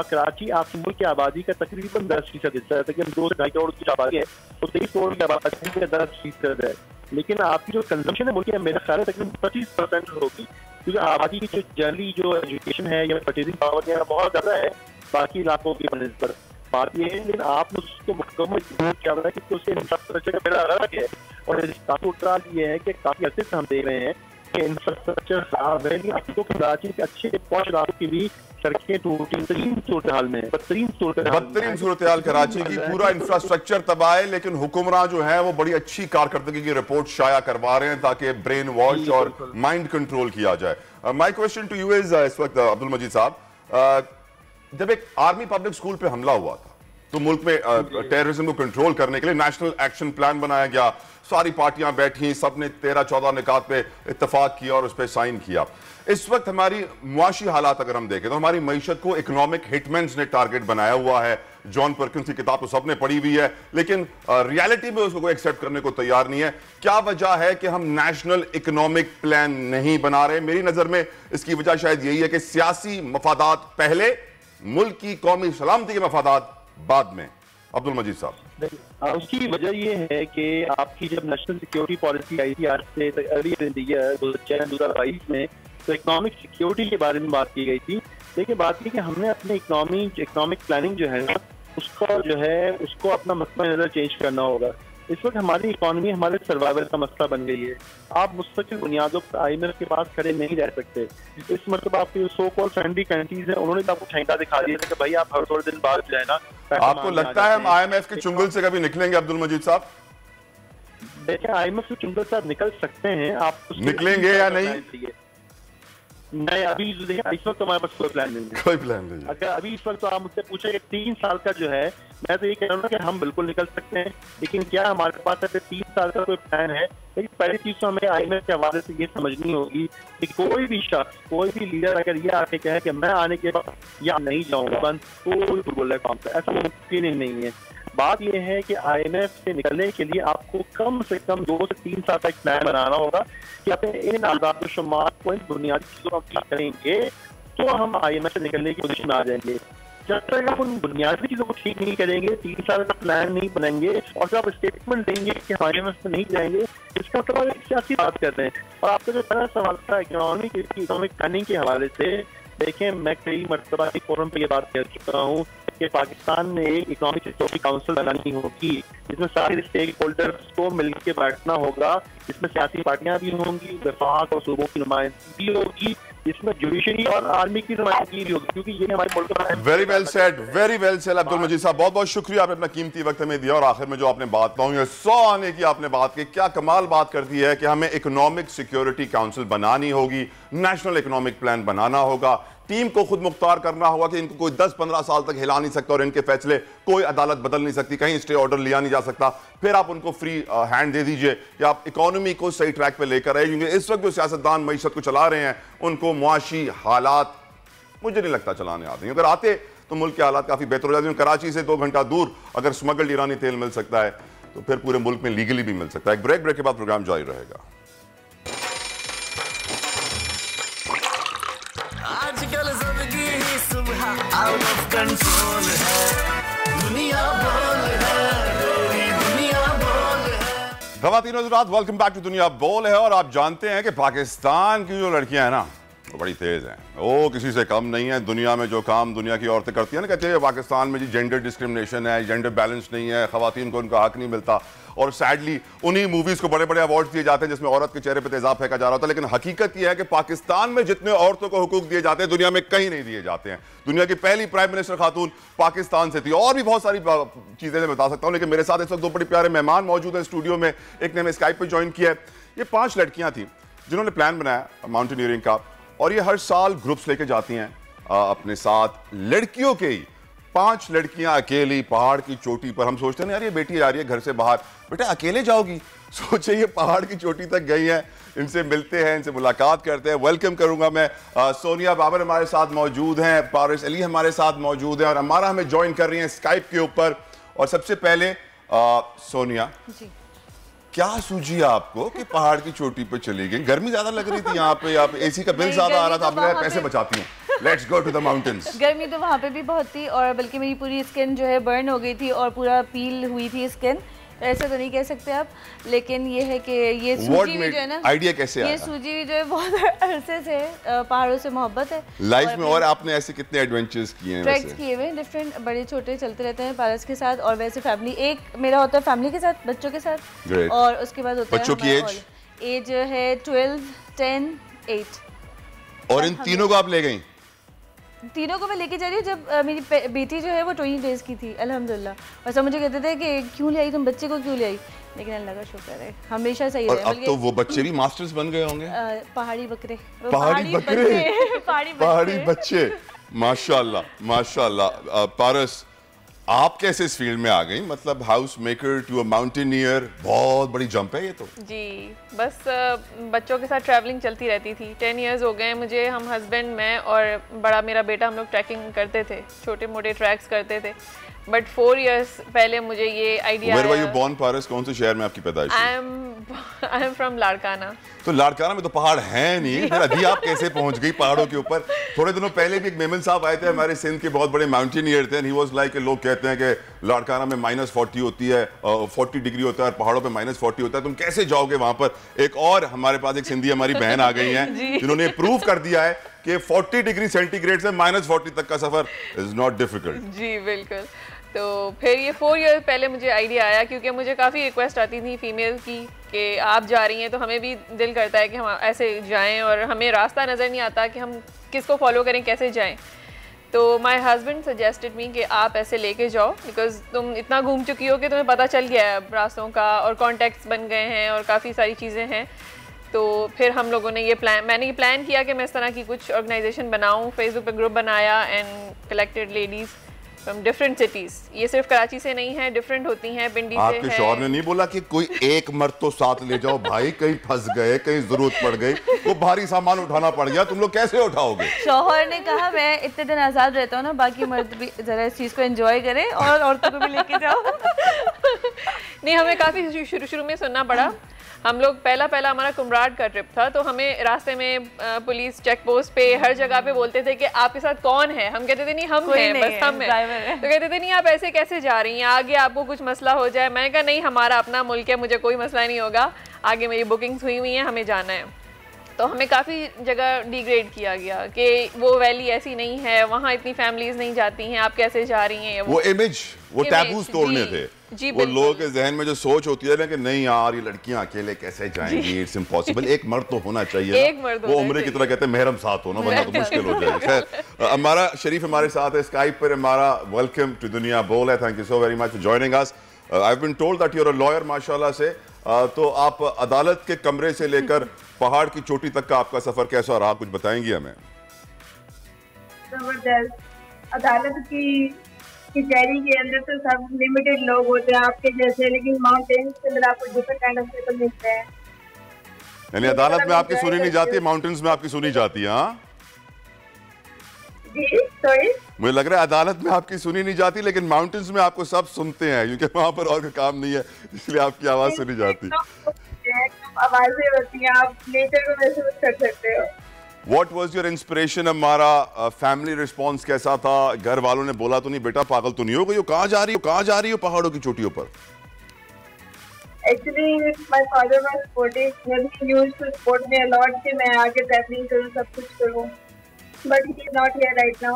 कराची आपके मुल्क की आबादी का तकरीबन 10% हिस्सा है, तकरीबन 2 से 2.5 करोड़ की आबादी है, तो 23 करोड़ की आबादी का 10% है। लेकिन आपकी जो कंजम्पशन है मुल्क में मेरा ख्याल है तकरीबन 25% होगी, क्योंकि आबादी की जो जनरली जो एजुकेशन है या परचेजिंग पावर है बहुत ज्यादा है बाकी इलाकों की बनस्बत। बात यह है, लेकिन आपने उसको मुकम्मल क्या बताया कि उसके इंफ्रास्ट्रक्चर का बेड़ा अलग है, और काफी उतराल ये है कि काफी अच्छे से हम देख रहे हैं कि इंफ्रास्ट्रक्चर खराब है, लेकिन आपको कराची के अच्छे पहुंच इलाकों की भी सड़कें टूटी, बदतरीन सूरत हाल कराची की, पूरा इंफ्रास्ट्रक्चर तबाह है, लेकिन हुक्मरान जो है वो बड़ी अच्छी कारकर्दगी की रिपोर्ट शाया करवा रहे हैं ताकि ब्रेन वॉश और माइंड कंट्रोल किया जाए। My question to you is इस वक्त अब्दुल मजीद साहब, जब एक आर्मी पब्लिक स्कूल पे हमला हुआ था तो मुल्क में टेररिज्म को कंट्रोल करने के लिए नेशनल एक्शन प्लान बनाया गया, सारी पार्टियां बैठी, सबने 13-14 निकात पे इत्तेफाक किया और उस पर साइन किया। इस वक्त हमारी मुआशी हालात अगर हम देखें तो हमारी मईशत को इकोनॉमिक हिटमैन्स ने टारगेट बनाया हुआ है, जॉन परकिंस की किताब तो सबने पढ़ी हुई है, लेकिन रियलिटी में उसको एक्सेप्ट करने को तैयार नहीं है। क्या वजह है कि हम नेशनल इकोनॉमिक प्लान नहीं बना रहे? मेरी नजर में इसकी वजह शायद यही है कि सियासी मफादात पहले, मुल्क की कौमी सलामती के मफादात बाद में। अब्दुल मजीद साहब, उसकी वजह यह है कि आपकी जब नेशनल सिक्योरिटी पॉलिसी आई थी आज से अर्लियर इन द ईयर 2022 में, तो इकोनॉमिक सिक्योरिटी के बारे में बात की गई थी। लेकिन बात की कि हमने अपने इकोनॉमिक प्लानिंग जो है ना, उसको अपना मसला नजर चेंज करना होगा। इस वक्त हमारी इकोनॉमी हमारे सर्वाइवल का मसला बन गई है। आप मुस्तकिल बुनियादों पर IMF के पास खड़े नहीं रह सकते। इस मतलब आपके सो कॉल्ड फ्रेंडली कंट्रीज हैं, उन्होंने तो आपको ठेका दिखा दिया था कि भाई आप हर थोड़े दिन बाद जो है ना, आपको लगता है हम IMF के चुंगल से कभी निकलेंगे? अब्दुल मजीद साहब, देखिए IMF के चुंगल से आप निकल सकते हैं, आप निकलेंगे या नहीं? नहीं, अभी देखिए इस वक्त हमारे पास कोई प्लान नहीं है। कोई प्लान नहीं। अगर अभी इस वक्त तो आप मुझसे पूछे कि 3 साल का जो है, मैं तो ये कह रहा हूँ कि हम बिल्कुल निकल सकते हैं, लेकिन क्या हमारे पास ऐसे 3 साल का कोई प्लान है? लेकिन पहली चीज तो हमें IMF के हवाले से ये समझनी होगी कि कोई भी शख्स, कोई भी लीडर अगर ये आके कहे कि मैं आने के बाद या नहीं जाऊंगा बंद, कोई बोल रहा है, ऐसा मुमकिन ही नहीं है। बात यह है कि IMF से निकलने के लिए आपको कम से कम 2 से 3 साल का एक प्लान बनाना होगा कि अपने इन आजाद शुमार को, इन बुनियादी चीजों को करेंगे तो हम IMF से निकलने की पोजीशन में आ जाएंगे। जब तक आप उन बुनियादी चीजों को ठीक नहीं करेंगे, 3 साल का प्लान नहीं बनाएंगे और जब आप स्टेटमेंट देंगे कि हम IMF में नहीं जाएंगे, इसका मतलब आप एक सियासी बात कर रहे हैं। और आपका जो पहला सवाल था इकोनॉमिक प्लानिंग के हवाले से, देखें मैं कई मरतबा एक फोरम पर यह बात कह चुका हूँ कि पाकिस्तान में एक इकोनॉमिक सिक्योरिटी काउंसिल बनानी होगी, जिसमें सारे स्टेक होल्डर्स को मिलकर बैठना होगा, जिसमें सियासी पार्टियां भी होंगी, वफाक और सूबों की नुमाइंदगी भी होगी, जिसमें जुडिशरी और आर्मी की नुमाइंदगी भी होगी, क्योंकि ये हमारे मुल्क का। Very well said, very well said Abdul Majid साहब, बहुत बहुत शुक्रिया, आपने अपना कीमती वक्त हमें दिया। और आखिर में जो आपने बात पाऊंगी 100 आने की आपने बात की, क्या कमाल बात कर दी है कि हमें इकोनॉमिक सिक्योरिटी काउंसिल बनानी होगी, नेशनल इकोनॉमिक प्लान बनाना होगा, टीम को खुद मुख्तार करना होगा कि इनको कोई 10-15 साल तक हिला नहीं सकता और इनके फैसले कोई अदालत बदल नहीं सकती, कहीं स्टे ऑर्डर लिया नहीं जा सकता। फिर आप उनको फ्री हैंड दे दीजिए कि आप इकोनॉमी को सही ट्रैक पे लेकर आए, क्योंकि इस वक्त जो सियासतदान मईशत को चला रहे हैं उनको मुआशी हालात मुझे नहीं लगता चलाने आते हैं। अगर आते तो मुल्क के हालात काफी बेहतर हो जाते हैं। कराची से 2 घंटा दूर अगर स्मगल्ड ईरानी तेल मिल सकता है तो फिर पूरे मुल्क में लीगली भी मिल सकता है। एक ब्रेक के बाद प्रोग्राम जारी रहेगा। आजकल जिंदगी ही सुबह आउट ऑफ कंट्रोल है, दुनिया बोल है, तेरी दुनिया बोल है। ख़वातीन और हज़रात, वेलकम बैक टू दुनिया बोल है। और आप जानते हैं कि पाकिस्तान की जो लड़कियां हैं ना, वो बड़ी तेज हैं, वो किसी से कम नहीं है। दुनिया में जो काम दुनिया की औरतें करती हैं ना, कहते हैं पाकिस्तान में जी जेंडर डिस्क्रिमिनेशन है, जेंडर बैलेंस नहीं है, ख़वातीन को उनका हक नहीं मिलता। और सैडली उन्हीं मूवीज़ को बड़े बड़े अवार्ड दिए जाते हैं जिसमें औरत के चेहरे पर तेजाब फेंका जा रहा होता है। लेकिन हकीकत यह है कि पाकिस्तान में जितने औरतों को हुकूक दिए जाते हैं दुनिया में कहीं नहीं दिए जाते हैं। दुनिया की पहली प्राइम मिनिस्टर खातून पाकिस्तान से थी। और भी बहुत सारी चीज़ें मैं बता सकता हूँ, लेकिन मेरे साथ इस वक्त 2 बड़े प्यारे मेहमान मौजूद हैं स्टूडियो में। एक ने हमें स्काइप पर ज्वाइन किया है। ये 5 लड़कियाँ थी जिन्होंने प्लान बनाया माउंटेनियरिंग का, और ये हर साल ग्रुप्स लेके जाती हैं अपने साथ। लड़कियों के ही 5 लड़कियां अकेली पहाड़ की चोटी पर। हम सोचते हैं यार ये बेटी आ रही है घर से बाहर, बेटा अकेले जाओगी? सोचे ये पहाड़ की चोटी तक गई हैं। इनसे मिलते हैं, इनसे मुलाकात करते हैं। वेलकम करूंगा मैं। सोनिया बाबर हमारे साथ मौजूद हैं, पारिस अली हमारे साथ मौजूद हैं, और अमारा हमें ज्वाइन कर रही हैं स्काइप के ऊपर। और सबसे पहले सोनिया जी, क्या सूझी आपको कि पहाड़ की चोटी पर चली गई? गर्मी ज्यादा लग रही थी यहाँ पे, एसी का बिल ज्यादा आ रहा था, आपने पैसे बचाती हैं। Let's go to the mountains. गर्मी तो वहाँ पे भी बहुत थी, और बल्कि मेरी पूरी स्किन जो है बर्न हो गई थी और पूरा पील हुई थी स्किन। ऐसा तो नहीं कह सकते आप, लेकिन ये है कि ये सूजी भी जो है ना, आइडिया कैसे आया? ये सूजी भी जो है बहुत अरसे से पहाड़ों से मोहब्बत है लाइफ में। और आपने ऐसे कितने एडवेंचर्स किए हैं? ट्रैक्स किए हुए डिफरेंट, बड़े छोटे चलते रहते हैं पारस के साथ। और वैसे फैमिली, एक मेरा होता है फैमिली के साथ, बच्चों के साथ। और उसके बाद होता है बच्चों की एज है 12, 10, 8। और इन तीनों को आप ले गई? तीनों को मैं लेके जा रही हूँ। जब मेरी बेटी जो है वो 20 डेज की थी अल्हम्दुलिल्लाह, और सब मुझे कहते थे कि क्यों ले आई तुम बच्चे को, क्यों ले आई? लेकिन अल्लाह का शुक्र है हमेशा सही रहे। अब तो वो बच्चे भी मास्टर्स बन गए होंगे। पहाड़ी बकरे, पहाड़ी बच्चे, माशाल्लाह माशाल्लाह। पारस, आप कैसे इस फील्ड में आ गई? मतलब house maker to a mountaineer, बहुत बड़ी जंप है ये तो। जी, बस बच्चों के साथ ट्रैवलिंग चलती रहती थी। 10 इयर्स हो गए मुझे। हम हस्बैंड, मैं और बड़ा मेरा बेटा, हम लोग ट्रैकिंग करते थे, छोटे मोटे ट्रैक्स करते थे। बट 4 years पहले मुझे ये idea Where were you born, पारस? कौन से शहर में आपकी पैदाइश हुई? I am from Larkana. तो लाड़काना में तो पहाड़ हैं नहीं, फिर अभी आप कैसे पहुंच गई पहाड़ों के ऊपर? थोड़े दिनों पहले भी एक मेमन साहब आए थे, हमारे सिंध के बहुत बड़े माउंटेनियर थे, ही वाज लाइक, लोग कहते हैं कि लाड़काना में -40 होती है, 40 डिग्री होता है और पहाड़ों पे -40 होता है, तुम कैसे जाओगे वहां पर? एक और हमारे पास एक सिंधी हमारी बहन आ गई हैं जिन्होंने प्रूव कर दिया है कि 40 डिग्री सेंटीग्रेड से -40 तक का सफर इज नॉट डिफिकल्ट। जी बिल्कुल। तो फिर ये 4 years पहले मुझे आइडिया आया, क्योंकि मुझे काफ़ी रिक्वेस्ट आती थी फीमेल की कि आप जा रही हैं, तो हमें भी दिल करता है कि हम ऐसे जाएं और हमें रास्ता नज़र नहीं आता कि हम किसको फॉलो करें, कैसे जाएं। तो माय हस्बैंड सजेस्टेड मी कि आप ऐसे लेके जाओ, बिकॉज तुम इतना घूम चुकी हो कि तुम्हें पता चल गया है रास्तों का और कॉन्टैक्ट्स बन गए हैं और काफ़ी सारी चीज़ें हैं। तो फिर हम लोगों ने मैंने ये प्लान किया कि मैं इस तरह की कुछ ऑर्गेनाइजेशन बनाऊं, फेसबुक पे ग्रुप बनाया and collected ladies from different cities. ये सिर्फ कराची से नहीं है, डिफरेंट होती हैं, पिंडी से है। आपके शौहर ने नहीं बोला कि कोई एक मर्द तो साथ ले जाओ भाई, कहीं फंस गए, कहीं जरूरत पड़ गई, वो भारी सामान उठाना पड़ गया, तुम लोग कैसे उठाओगे? शौहर ने कहा मैं इतने दिन आजाद रहता हूँ ना, बाकी मर्द भी जरा इस चीज को एंजॉय करें और औरतों को भी लेके जाओ। नहीं, हमें काफ़ी शुरू में सुनना पड़ा। हम लोग पहला हमारा कुमराड का ट्रिप था, तो हमें रास्ते में पुलिस चेक पोस्ट पे हर जगह पे बोलते थे कि आपके साथ कौन है। हम कहते थे नहीं हम हैं, बस हम हैं। तो कहते थे नहीं आप ऐसे कैसे जा रही हैं, आगे आपको कुछ मसला हो जाए। मैंने कहा नहीं, हमारा अपना मुल्क है, मुझे कोई मसला नहीं होगा, आगे मेरी बुकिंग्स हुई हुई हैं, हमें जाना है। तो हमें काफ़ी जगह डिग्रेड किया गया कि वो वैली ऐसी नहीं है, वहाँ इतनी फैमिलीज नहीं जाती हैं, आप कैसे जा रही हैं। वो इमेज, वो टैबूज तोड़ने थे। जी वो लोगों के जहन में जो सोच होती है ना कि नहीं यार ये लड़कियां अकेले कैसे जाएंगी, इट्स इम्पॉसिबल, एक मर्द तो होना चाहिए। एक मर्द वो उम्र की तरह कहते हैं महरम साथ होना, वरना तो मुश्किल हो जाएगा। खैर, हमारा शरीफ हमारे साथ है स्काइप पर। हमारा वेलकम टू दुनिया बोल है, thank you so very much for joining us. I have been told that you are a lawyer माशाल्लाह से। तो आप अदालत के कमरे से लेकर पहाड़ की चोटी तक का आपका सफर कैसा रहा, कुछ बताएंगी हमें? जबरदस्त। अदालत की कचहरी के अंदर तो सब लिमिटेड लोग होते हैं आपके जैसे, लेकिन माउंटेन्स के अंदर आपको डिफरेंट काइंड ऑफ पीपल मिलते हैं। यानी अदालत में आपकी सुनी नहीं जाती, माउंटेन्स में आपकी सुनी जाती है? हाँ जी, सॉरी, मुझे लग रहा है अदालत में आपकी सुनी नहीं जाती, लेकिन माउंटेन्स में आपको सब सुनते हैं, क्योंकि वहां पर और काम नहीं है, इसलिए आपकी आवाज सुनी जाती। आवाजें होती हैं, आप नेचर को महसूस कर सकते हो। What was your inspiration? हमारा फैमिली रिस्पॉन्स कैसा था? घर वालों ने बोला तो नहीं बेटा पागल तो नहीं हो गई हो, कहाँ जा रही हो पहाड़ों की चोटियों पर? Actually, my father was supportive. He used to support me a lot कि मैं आगे ट्रैवलिंग करूँ, सब कुछ करूँ, but he is not here right now.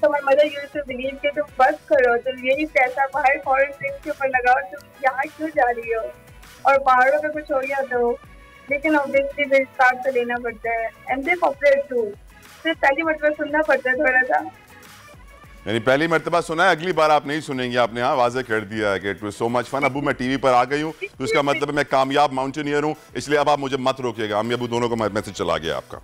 So my mother used to believe कि तुम बस करो, तुम यही पैसा बाहर फॉरेन ट्रिप के ऊपर लगाओ, तुम यहाँ क्यों जा रही हो, और पहाड़ों में कुछ हो गया तो। लेकिन ऑब्वियसली फिर स्टार्ट तो लेना पड़ता है, एंड दे कोऑपरेट टू। फिर पहली मर्तबा सुनना पड़ता है थोड़ा सा। यानी पहली मर्तबा सुना है, अगली बार आप नहीं सुनेंगे, आपने हाँ वाज़ेह कर दिया है कि it was so much fun. अबू मैं टीवी पर आ गई हूँ, तो इसका मतलब मैं कामयाब माउंटेनियर हूँ, इसलिए अब आप मुझे मत रोकिएगा। अम्मी अबू दोनों को मैसेज चला गया आपका।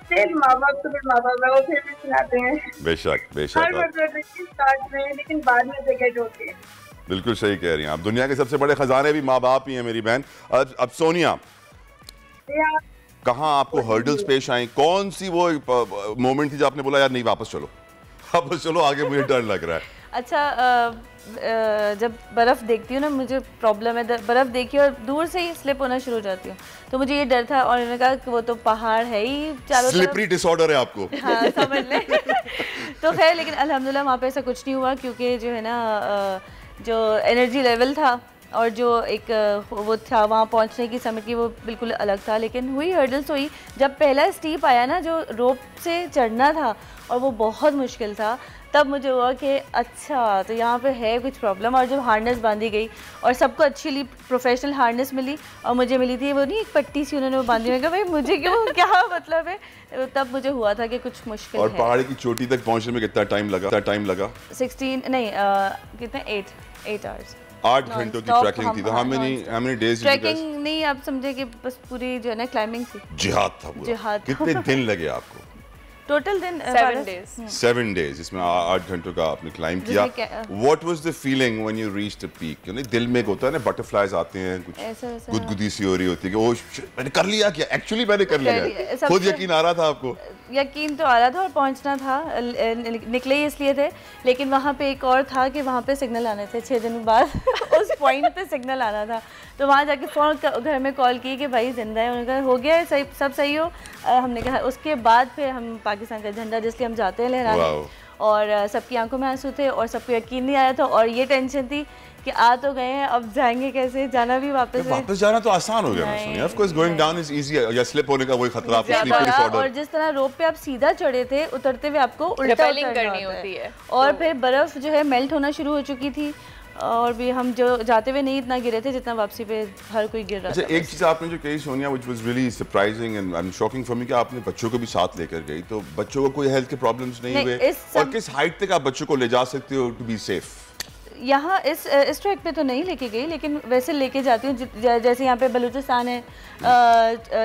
फिर माँ बाप तो फिर माँ बाप है, वो फिर भी सुनाते हैं। बेशक बेशक। हर मर्तबा स्टार्ट में, लेकिन बाद में जगह होती है। बिल्कुल सही कह रही हैं आप, दुनिया के सबसे बड़े खजाने भी माँ बाप ही हैं मेरी बहन। अब सोनिया, कहाँ आपको हर्डल्स पेश आई, कौन सी वो मोमेंट थी जब आपने बोला यार नहीं वापस चलो आगे मुझे डर लग रहा है? अच्छा, जब बर्फ़ देखती हूँ ना, मुझे प्रॉब्लम है, बर्फ़ देखी और दूर से ही स्लिप होना शुरू हो जाती हूँ, तो मुझे ये डर था। और उन्होंने कहा कि वो तो पहाड़ है ही चारों तरफ, स्लिपरी डिसऑर्डर है आपको। हाँ, समझ ले। तो खैर, लेकिन अल्हम्दुलिल्लाह वहाँ पे ऐसा कुछ नहीं हुआ, क्योंकि जो है ना जो एनर्जी लेवल था और जो एक वो था वहाँ पहुँचने की समिट की, वो बिल्कुल अलग था। लेकिन हुई हर्डल्स हुई। जब पहला स्टीप आया ना, जो रोप से चढ़ना था और वो बहुत मुश्किल था, तब मुझे हुआ कि अच्छा तो यहाँ पे है कुछ प्रॉब्लम। और जब हार्नेस बांधी गई और सबको अच्छी प्रोफेशनल हार्नेस मिली और मुझे मिली थी वो नहीं एक पट्टी सी उन्होंने वो बांधी, मैं कहा भाई मुझे क्यों, क्या मतलब है, तब मुझे हुआ था कि कुछ मुश्किल और है। पहाड़ की चोटी तक पहुँचने में कितना टाइम लगा? 16 नहीं कितने 8 आवर्स, 8 घंटों की ट्रैकिंग थी। तो how many days ट्रैकिंग नहीं, आप समझे कि बस पूरी जो है ना क्लाइंबिंग थी, जिहाद था पूरा। जिहाद। कितने दिन लगे आपको? टोटल दिन 7 days, इसमें 8 घंटों का आपने क्लाइंब किया। What was the feeling when you reached the peak? यानी दिल में होता है ना, बटरफ्लाइज आते हैं, कुछ गुदगुदी सी हो रही होती है कि ओ मैंने कर लिया क्या, एक्चुअली मैंने कर लिया, खुद यकीन आ रहा था आपको? यकीन तो आ रहा था और पहुंचना था, निकले ही इसलिए थे, लेकिन वहाँ पे एक और था कि वहाँ पे सिग्नल आने थे 6 दिन बाद उस पॉइंट पे सिग्नल आना था, तो वहाँ जाके फ़ौरन घर में कॉल की कि भाई जिंदा है, उन्होंने कहा हो गया है, सही सब सही हो। हमने कहा, उसके बाद फिर हम पाकिस्तान का झंडा जिसलिए हम जाते हैं लहराने, और सबकी आंखों में आंसू थे और सबको यकीन नहीं आया था, और ये टेंशन थी कि आ तो गए हैं, अब जाएंगे कैसे, जाना भी वापस जाना तो आसान हो गया ना, of course going down is easy, या स्लिप होने का वही खतरा आपको स्लीपर डिसऑर्डर। और जिस तरह रोप पे आप सीधा चढ़े थे, उतरते हुए आपको उल्टा करनी होती है, और फिर बर्फ जो है मेल्ट होना शुरू हो चुकी थी, और भी हम जो जाते हुए नहीं इतना गिरे थे जितना वापसी पे हर कोई गिर रहा था। एक चीज़ आपने जो कही Sonia, which was really surprising and I am shocking for me, कि आपने बच्चों को भी साथ लेकर गई, तो बच्चों को कोई हेल्थ के प्रॉब्लम्स नहीं हुए, और किस हाइट तक आप बच्चों को ले जा सकते हो टू बी सेफ? यहाँ इस ट्रैक पे तो नहीं लेके गई, लेकिन वैसे लेके जाती हूँ, जैसे यहाँ पे बलूचिस्तान है,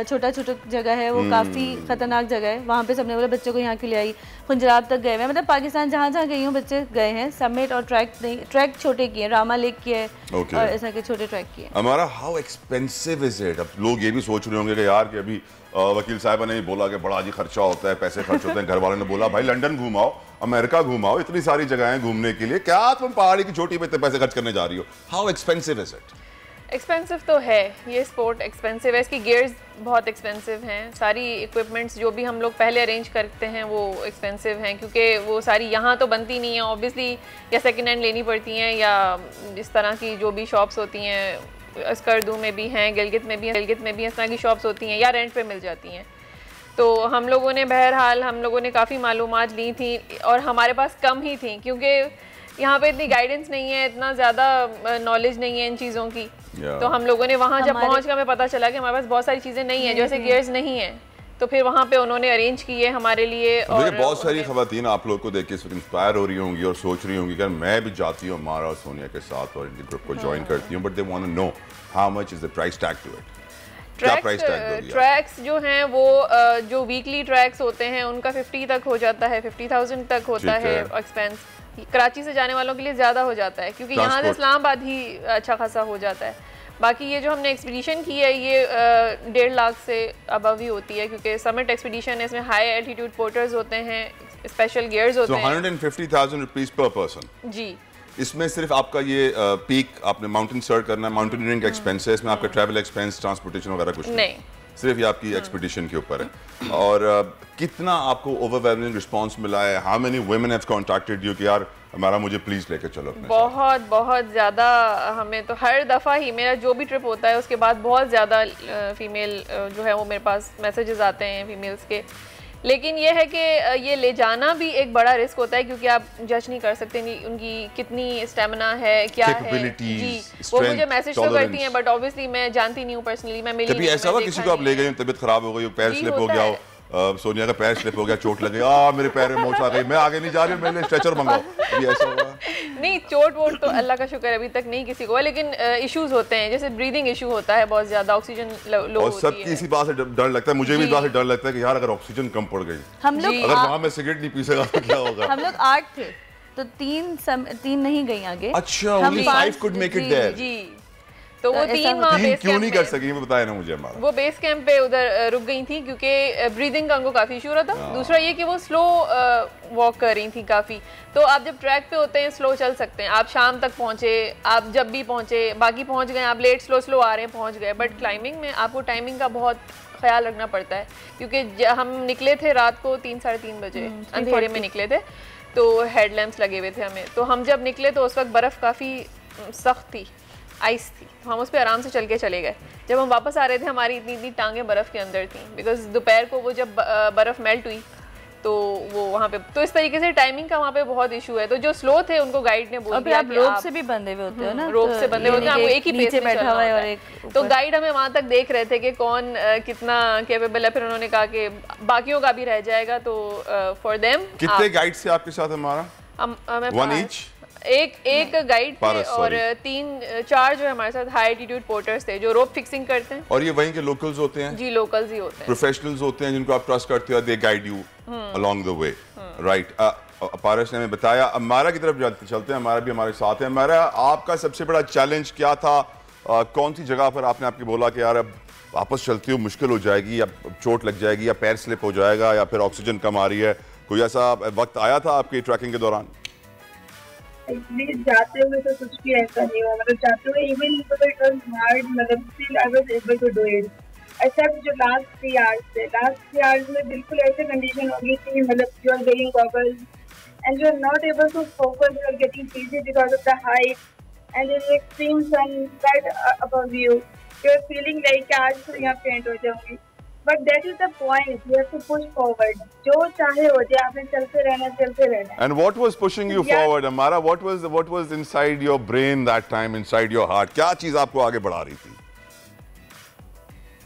छोटा छोटा जगह है, वो काफ़ी ख़तरनाक जगह है, वहाँ पे सबने बोला बच्चों को यहाँ के लिए आई। पंजाब तक गए, मैं मतलब पाकिस्तान जहाँ जहाँ गई हूँ बच्चे गए हैं, समिट और ट्रैक नहीं, ट्रैक छोटे किए, रामा लेक किए और ऐसा के छोटे ट्रैक किए। हमारा हाउ एक्सपेंसिव इज इट? अब लोग ये भी सोच रहे होंगे कि यार कि अभी वकील साहब ने बोला कि बड़ा जी खर्चा होता है, पैसे खर्च होते हैं, घर वालों ने बोला भाई लंदन घुमाओ, अमेरिका घुमाओ, इतनी सारी जगह हैं घूमने के लिए, क्या तुम पहाड़ी की चोटी पे इतने पैसे खर्च करने जा रही हो? How expensive is it? Expensive तो है, ये स्पोर्ट एक्सपेंसिव है, इसकी गियर्स बहुत एक्सपेंसिव हैं, सारी इक्विपमेंट्स जो भी हम लोग पहले अरेंज करते हैं वो एक्सपेंसिव हैं, क्योंकि वो सारी यहाँ तो बनती नहीं है ऑब्वियसली, या सेकेंड हैंड लेनी पड़ती हैं, या इस तरह की जो भी शॉप्स होती हैं, स्कर्दू में भी हैं, गिलगित में भी इस तरह की शॉप्स होती हैं, या रेंट पे मिल जाती हैं। तो हम लोगों ने बहरहाल काफ़ी मालूमात ली थी, और हमारे पास कम ही थी, क्योंकि यहाँ पे इतनी गाइडेंस नहीं है, इतना ज़्यादा नॉलेज नहीं है इन चीज़ों की। तो हम लोगों ने वहाँ जब पहुँच कर हमें पता चला कि हमारे पास बहुत सारी चीज़ें नहीं है, जैसे गियर्स नहीं है, तो फिर वहाँ पे उन्होंने अरेंज किए हमारे लिए। और बहुत सारी खवातीन आप लोग को देख के इंस्पायर हो रही होंगी और सोच रही होंगी कि मैं भी जाती हूँ मारा और सोनिया के साथ और इनके ग्रुप को ज्वाइन करती हूँ, but they want to know how much is the price tag to it? Tracks जो हैं वो जो वीकली ट्रैक्स होते हैं उनका 50 तक हो जाता है, 50,000 तक होता है एक्सपेंस। कराची से जाने वालों के लिए ज़्यादा हो जाता है, क्योंकि यहाँ से इस्लामाबाद ही अच्छा खासा हो जाता है। बाकी ये जो हमने एक्सपीडिशन की है ये 1.5 लाख से अबव ही होती है, क्योंकि समिट एक्सपीडिशन है, इसमें हाई एल्टीट्यूड पोर्टर्स होते हैं, स्पेशल गियर्स होते हैं। 150,000 रुपीस पर पर्सन जी। इसमें सिर्फ आपका ये पीक आपने माउंटेन सर्च करना है, माउंटेनियरिंग एक्सपेंस है, इसमें आपका ट्रैवल एक्सपेंस, ट्रांसपोर्टेशन वगैरह कुछ नहीं, सिर्फ ये आपकी एक्सपीडिशन के ऊपर है। और कितना आपको ओवरवेलमिंग रिस्पांस मिला है? How many women have contacted you कि यार हमारा मुझे प्लीज लेके चलो अपने बहुत बहुत ज़्यादा। हमें तो हर दफ़ा ही मेरा जो भी ट्रिप होता है उसके बाद बहुत ज़्यादा फीमेल जो है वो मेरे पास मैसेजेस आते हैं फीमेल्स के। लेकिन ये है कि ये ले जाना भी एक बड़ा रिस्क होता है, क्योंकि आप जज नहीं कर सकते उनकी कितनी स्टेमिना है, क्या है जी। वो मुझे मैसेज तो करती हैं, बट ऑब्वियसली मैं जानती नहीं हूँ पर्सनली, मैं मिली कभी ऐसा हुआ किसी को आप ले गए, तबीयत खराब हो गई, पैर स्लिप हो गया हो, सोनिया का पैर स्लिप हो गया, चोट लग गई, मेरे पैर में मोच आ गई, मैं आगे नहीं जा रही हूँ, मेरे लिए स्ट्रेचर मंगाओ, कभी ऐसा हुआ? नहीं, चोट वोट तो अल्लाह का शुक्र अभी तक नहीं किसी को है, लेकिन इश्यूज होते हैं, जैसे ब्रीदिंग इशू होता है, बहुत ज्यादा ऑक्सीजन लो और सबकी इसी बात से डर लगता है, मुझे भी इस बात से डर लगता है कि यार अगर ऑक्सीजन कम पड़ गई, हम लोग अगर वहाँ में सिगरेट नहीं पी सका तो क्या होगा? हम लोग 8 थे, तो 3 नहीं गई आगे। अच्छा, only 5 could make it there। जी, तो वो 3 वहाँ बेस क्यों नहीं कर सकी, वो बताया ना मुझे। हमारा वो बेस कैंप पे उधर रुक गई थी, क्योंकि ब्रीदिंग का उनको काफ़ी इशू हो रहा था। दूसरा ये कि वो स्लो वॉक कर रही थी काफ़ी। तो आप जब ट्रैक पे होते हैं स्लो चल सकते हैं, आप शाम तक पहुँचे, आप जब भी पहुँचे, बाकी पहुँच गए, आप लेट स्लो आ रहे हैं पहुँच गए, बट क्लाइंबिंग में आपको टाइमिंग का बहुत ख्याल रखना पड़ता है, क्योंकि हम निकले थे रात को 3-3:30 बजे, अंधेरे में निकले थे, तो हेड लैम्प्स लगे हुए थे हमें। तो हम जब निकले तो उस वक्त बर्फ़ काफ़ी सख्त थी, आइस थी, तो हम उस पर आराम से चल के चले गए। जब हम वापस आ रहे थे हमारी इतनी टांगें बर्फ़ के अंदर थी, बिकॉज दोपहर को वो जब बर्फ़ मेल्ट हुई तो वो वहाँ पे, तो इस तरीके से टाइमिंग का वहाँ पे बहुत इशू है। तो जो स्लो थे उनको गाइड ने बोल दिया आप रोप से भी बंधे हुए होते हो ना, रोप से बंधे होते हैं, आपको एक ही पेस में बैठा हुआ है और एक, तो गाइड हमें वहाँ तक देख रहे थे कि कौन कितना कैपेबल है। फिर उन्होंने कहा कि बाकियों का भी रह जाएगा, तो फॉर देम। कितने गाइड से आपके साथ हमारा? One each? एक गाइड थे और 3-4 जो है हमारे साथ हाई एल्टीट्यूड पोर्टर्स थे जो रोप फिक्सिंग करते हैं। और ये वहीं के लोकल्स होते हैं? जी, लोकल्स ही होते हैं, प्रोफेशनल्स होते हैं जिनको आप ट्रस्ट करते हो, they guide you along the way, right. Paras ने हमें बताया। अमारा की तरफ चलते हैं, हमारा भी हमारे साथ है। हमारा, आपका सबसे बड़ा चैलेंज क्या था? कौन सी जगह पर आपने आपकी बोला कि यार अब वापस चलती हो मुश्किल हो जाएगी या चोट लग जाएगी या पैर स्लिप हो जाएगा या फिर ऑक्सीजन कम आ रही है, कोई ऐसा वक्त आया था आपकी ट्रैकिंग के दौरान? जाते हुए तो कुछ भी ऐसा नहीं हुआ, मतलब जाते हुए इवन इट वाज हार्ड, मतलब still I was able to do it, except जो लास्ट 3 आवर्स थे। लास्ट 3 आवर्स में बिल्कुल ऐसे कंडीशन हो गई थी, मतलब you are getting goggles and you are not able to focus, you are getting dizzy because of the height and there is extreme sun right above you, you are feeling like आज तो यहाँ faint हो जाऊंगी। But that is the point, you have to push forward, जो चाहे हो जाए, आपने चलते रहना, चलते रहना। And what was pushing you forward, Amara? What was inside your brain that time, inside your heart? क्या चीज आपको आगे बढ़ा रही थी?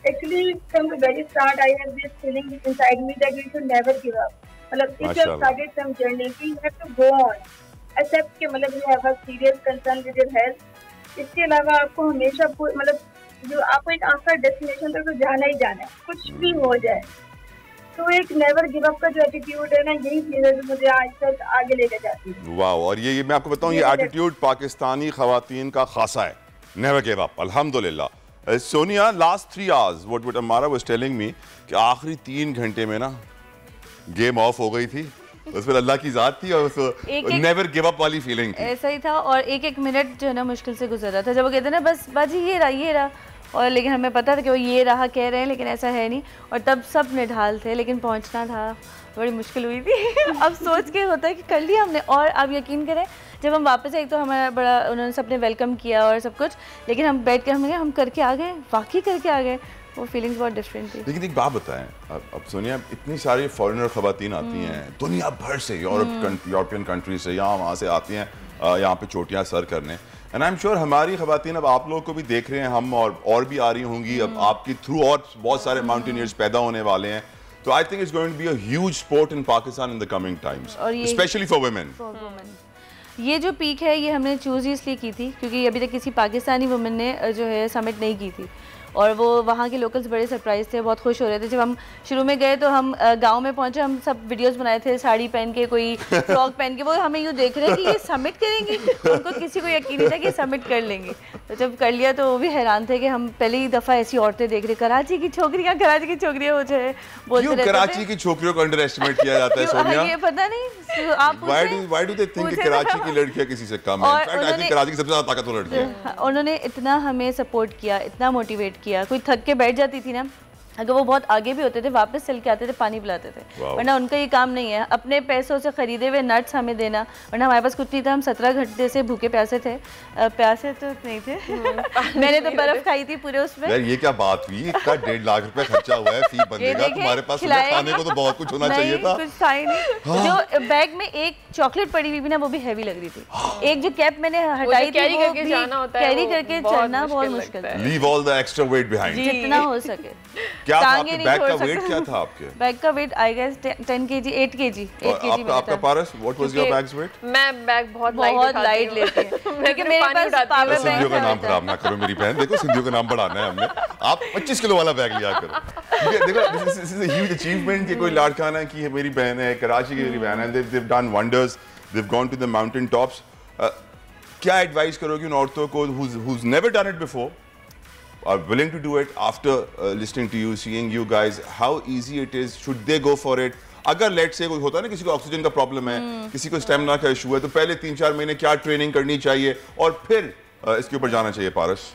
Actually, from the very start, I had this feeling inside me that we should never give up. मतलब if you have started some journey, you have to go on. Except कि मतलब you have a serious concern with your health. इसके अलावा आपको हमेशा मतलब जो आपको एक आपका डेस्टिनेशन तक तो जाना ही जाना है, कुछ भी हो जाए। तो एक नेवर गिव अप का जो एटीट्यूड है ना, यही चीज है जो मुझे आज तक आगे लेकर जाती है। वाह, और ये मैं आपको बताऊं, ये एटीट्यूड पाकिस्तानी खवातीन का खासा है, नेवर गिव अप, अल्हम्दुलिल्लाह। सोनिया, लास्ट 3 आवर्स व्हाट अमारा वाज टेलिंग मी कि आखिरी 3 घंटे में ना गेम ऑफ हो गई थी, उसमें अल्लाह की जात थी और नेवर गिव अप वाली फीलिंग थी। ऐसा ही था, और एक मिनट जो है ना मुश्किल से गुजर रहा था, जब वो कहते ना बस बाजी ये रहा, और लेकिन हमें पता था कि वो ये रहा कह रहे हैं, लेकिन ऐसा है नहीं, और तब सब निढाल थे, लेकिन पहुंचना था, बड़ी मुश्किल हुई थी। अब सोच के होता है कि कर लिया हमने, और अब यकीन करें जब हम वापस आए, एक तो हमारा बड़ा उन्होंने सबने वेलकम किया और सब कुछ, लेकिन हम बैठ कर हम करके आ गए, वाकई करके आ गए, वो फीलिंग्स बहुत डिफरेंट थी। लेकिन एक बात बताएं, अब सोनिया, इतनी सारी फॉरेनर खवातीन आती हैं दुनिया भर से, यूरोपियन कंट्री से, यहाँ वहाँ से आती हैं यहाँ पे चोटियाँ सर करने, एंड आई एम श्योर हमारी खवातीन अब आप लोगों को भी देख रहे हैं, हम और भी आ रही होंगी, अब आपकी थ्रू और बहुत सारे माउंटेनियर्स पैदा होने वाले हैं, तो I think it's going to be a huge sport in Pakistan in the coming times, specially for women. ये जो पीक है ये हमने चूज़ इसलिए की थी क्योंकि अभी तक किसी पाकिस्तानी वुमेन ने जो है समिट नहीं की थी, और वो वहाँ के लोकल्स बड़े सरप्राइज थे, बहुत खुश हो रहे थे। जब हम शुरू में गए तो हम गांव में पहुँचे, हम सब वीडियोस बनाए थे साड़ी पहन के, कोई फ्रॉक पहन के, वो हमें यूँ देख रहे हैं कि ये समिट करेंगी, उनको किसी को यकीन नहीं था कि समिट कर लेंगे। तो जब कर लिया तो वो भी हैरान थे कि हम पहली दफ़ा ऐसी औरतें देख रहे, कराची की छोकरियाँ वो जो है बोलते रहते थे। कराची की छोकरियों को अंडर एस्टिमेट किया जाता है सोनिया? ये पता नहीं, आप व्हाई डू दे थिंक कि कराची की लड़कियां किसी से कम है? इनफैक्ट आई थिंक कराची की सबसे ज्यादा ताकतवर लड़की है। उन्होंने इतना हमें सपोर्ट किया, इतना मोटिवेट किया, कोई थक के बैठ जाती थी ना, अगर वो बहुत आगे भी होते थे वापस चल के आते थे, पानी पिलाते थे, वरना उनका ये काम नहीं है अपने पैसों से खरीदे हुए नट्स हमें देना, वरना हमारे पास कुछ नहीं था। हम 17 घंटे से भूखे प्यासे थे, प्यासे तो नहीं थे मैंने तो बर्फ खाई थी पूरे उसमें। यार ये क्या बात हुई, इतना 1.5 लाख रुपए खर्चा हुआ है फी बंदे का, तुम्हारे पास खाने को तो बहुत कुछ होना चाहिए था। कुछ था ही नहीं। जो बैग में एक चॉकलेट पड़ी हुई भी ना, वो भी हैवी लग रही थी। एक जो कैप मैंने हटाई थी, वो भी कैरी करके चलना बहुत मुश्किल है। Leave all the extra weight behind, जितना हो सके। क्या था आपके बैग का वेट? क्या था आपके बैग का weight? I guess 10 kg, 8 kg। आपका Paras, what was your bags weight? मैं बैग बहुत लाइट लेती हूं क्योंकि मेरे पास पावर बैंक। सिंधियों का नाम खराब ना करो मेरी बहन, देखो सिंधियों का नाम बढ़ाना है हमने। आप 25 किलो वाला बैग लिया करो। देखो this is a huge achievement कि कोई लाड़काना है कि मेरी बहन है, कराची की मेरी बहन है, they have done wonders, they have gone to the mountain tops. क्या एडवाइस करोगे उन औरतों को who's never done it before, are willing to do it after listening to you, seeing you guys, how easy it is, should they go for it? अगर late से कोई होता है ना, किसी को ऑक्सीजन का प्रॉब्लम है, किसी को स्टेमिना का इशू है, तो पहले 3-4 महीने क्या ट्रेनिंग करनी चाहिए और फिर इसके ऊपर जाना चाहिए? पारस,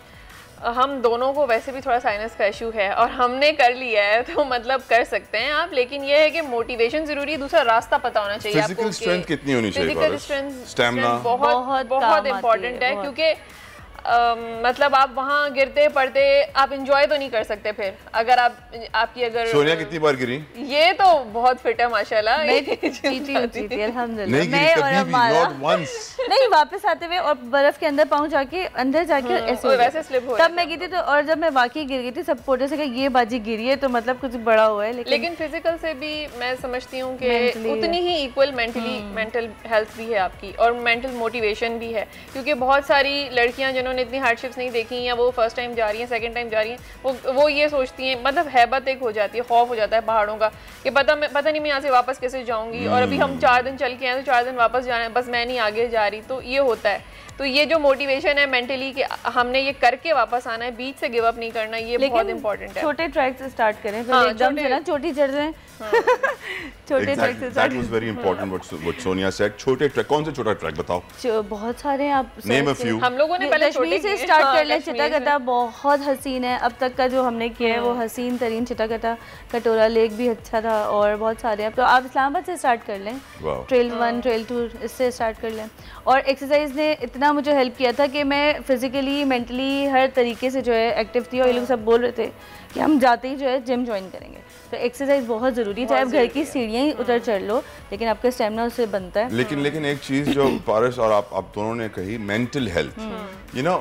हम दोनों को वैसे भी थोड़ा साइनस का इशू है और हमने कर लिया है, तो मतलब कर सकते हैं आप, लेकिन ये है कि मोटिवेशन जरूरी है, दूसरा रास्ता पता होना चाहिए। फिजिकल स्ट्रेंथ कितनी होनी चाहिए? फिजिकल स्ट्रेंथ, स्टैमिना बहुत इंपॉर्टेंट है, क्योंकि मतलब आप वहाँ गिरते पड़ते आप इंजॉय तो नहीं कर सकते। फिर अगर आपकी अगर सोनिया कितनी बार गिरी? ये तो बहुत फिट है माशाल्लाह। नहीं, वापस आते हुए और बर्फ के अंदर पाँव जाके अंदर जाके ऐसे वैसे स्लिप हो, तब मैं गिरी थी। तो और जब मैं वाकई गिर गई थी, सब फोटो से ये बाजी गिरी है, तो मतलब कुछ बड़ा हुआ है। लेकिन फिजिकल से भी मैं समझती हूँ कि उतनी ही इक्वल मेंटल हेल्थ भी है आपकी और मेंटल मोटिवेशन भी है, क्योंकि बहुत सारी लड़कियाँ जिन्होंने इतनी हार्डशिप्स नहीं देखी या वो फर्स्ट टाइम जा रही हैं, सेकंड टाइम जा रही हैं, वो ये सोचती हैं, मतलब हैबत एक हो जाती है, खौफ हो जाता है पहाड़ों का कि पता नहीं मैं यहाँ से वापस कैसे जाऊँगी, और अभी हम 4 दिन चल के आए तो 4 दिन वापस जाना है, बस मैं नहीं आगे जा रही, तो ये होता है। तो ये जो मोटिवेशन है मेंटली कि हमने ये करके वापस आना है, बीच से गिव अप नहीं करना, ये बहुत इंपॉर्टेंट है। छोटे ट्रैक से स्टार्ट करें, फिर एकदम से ना छोटी चढ़ जाएं। छोटे track say that was very important what Sonia said. छोटे ट्रैक, कौन से छोटा ट्रैक बताओ? बहुत सारे हैं, आप नेम अ फ्यू। हम लोगों ने पहले छोटे से स्टार्ट कर लें। चिटागटा बहुत हसीन है, अब तक का जो हमने किया है वो हसीन तरीन चिटागटा, कटोरा लेक भी अच्छा था और बहुत सारे हैं। तो आप इस्लामाबाद से स्टार्ट कर लें, ट्रेल 1 ट्रेल 2 इससे स्टार्ट कर लें। और एक्सरसाइज ने इतना मुझे हेल्प किया था कि मैं फिजिकली मेंटली हर तरीके से जो है एक्टिव थी, और ये लोग सब बोल रहे थे कि हम जाते ही जो है जिम ज्वाइन करेंगे। तो एक्सरसाइज बहुत ज़रूरी, चाहे आप घर की सीढ़ियाँ ही उतर चढ़ लो, लेकिन आपका स्टेमिना उससे बनता है। लेकिन एक चीज़ जो पारस और आप दोनों ने कही, मेंटल हेल्थ। यू नो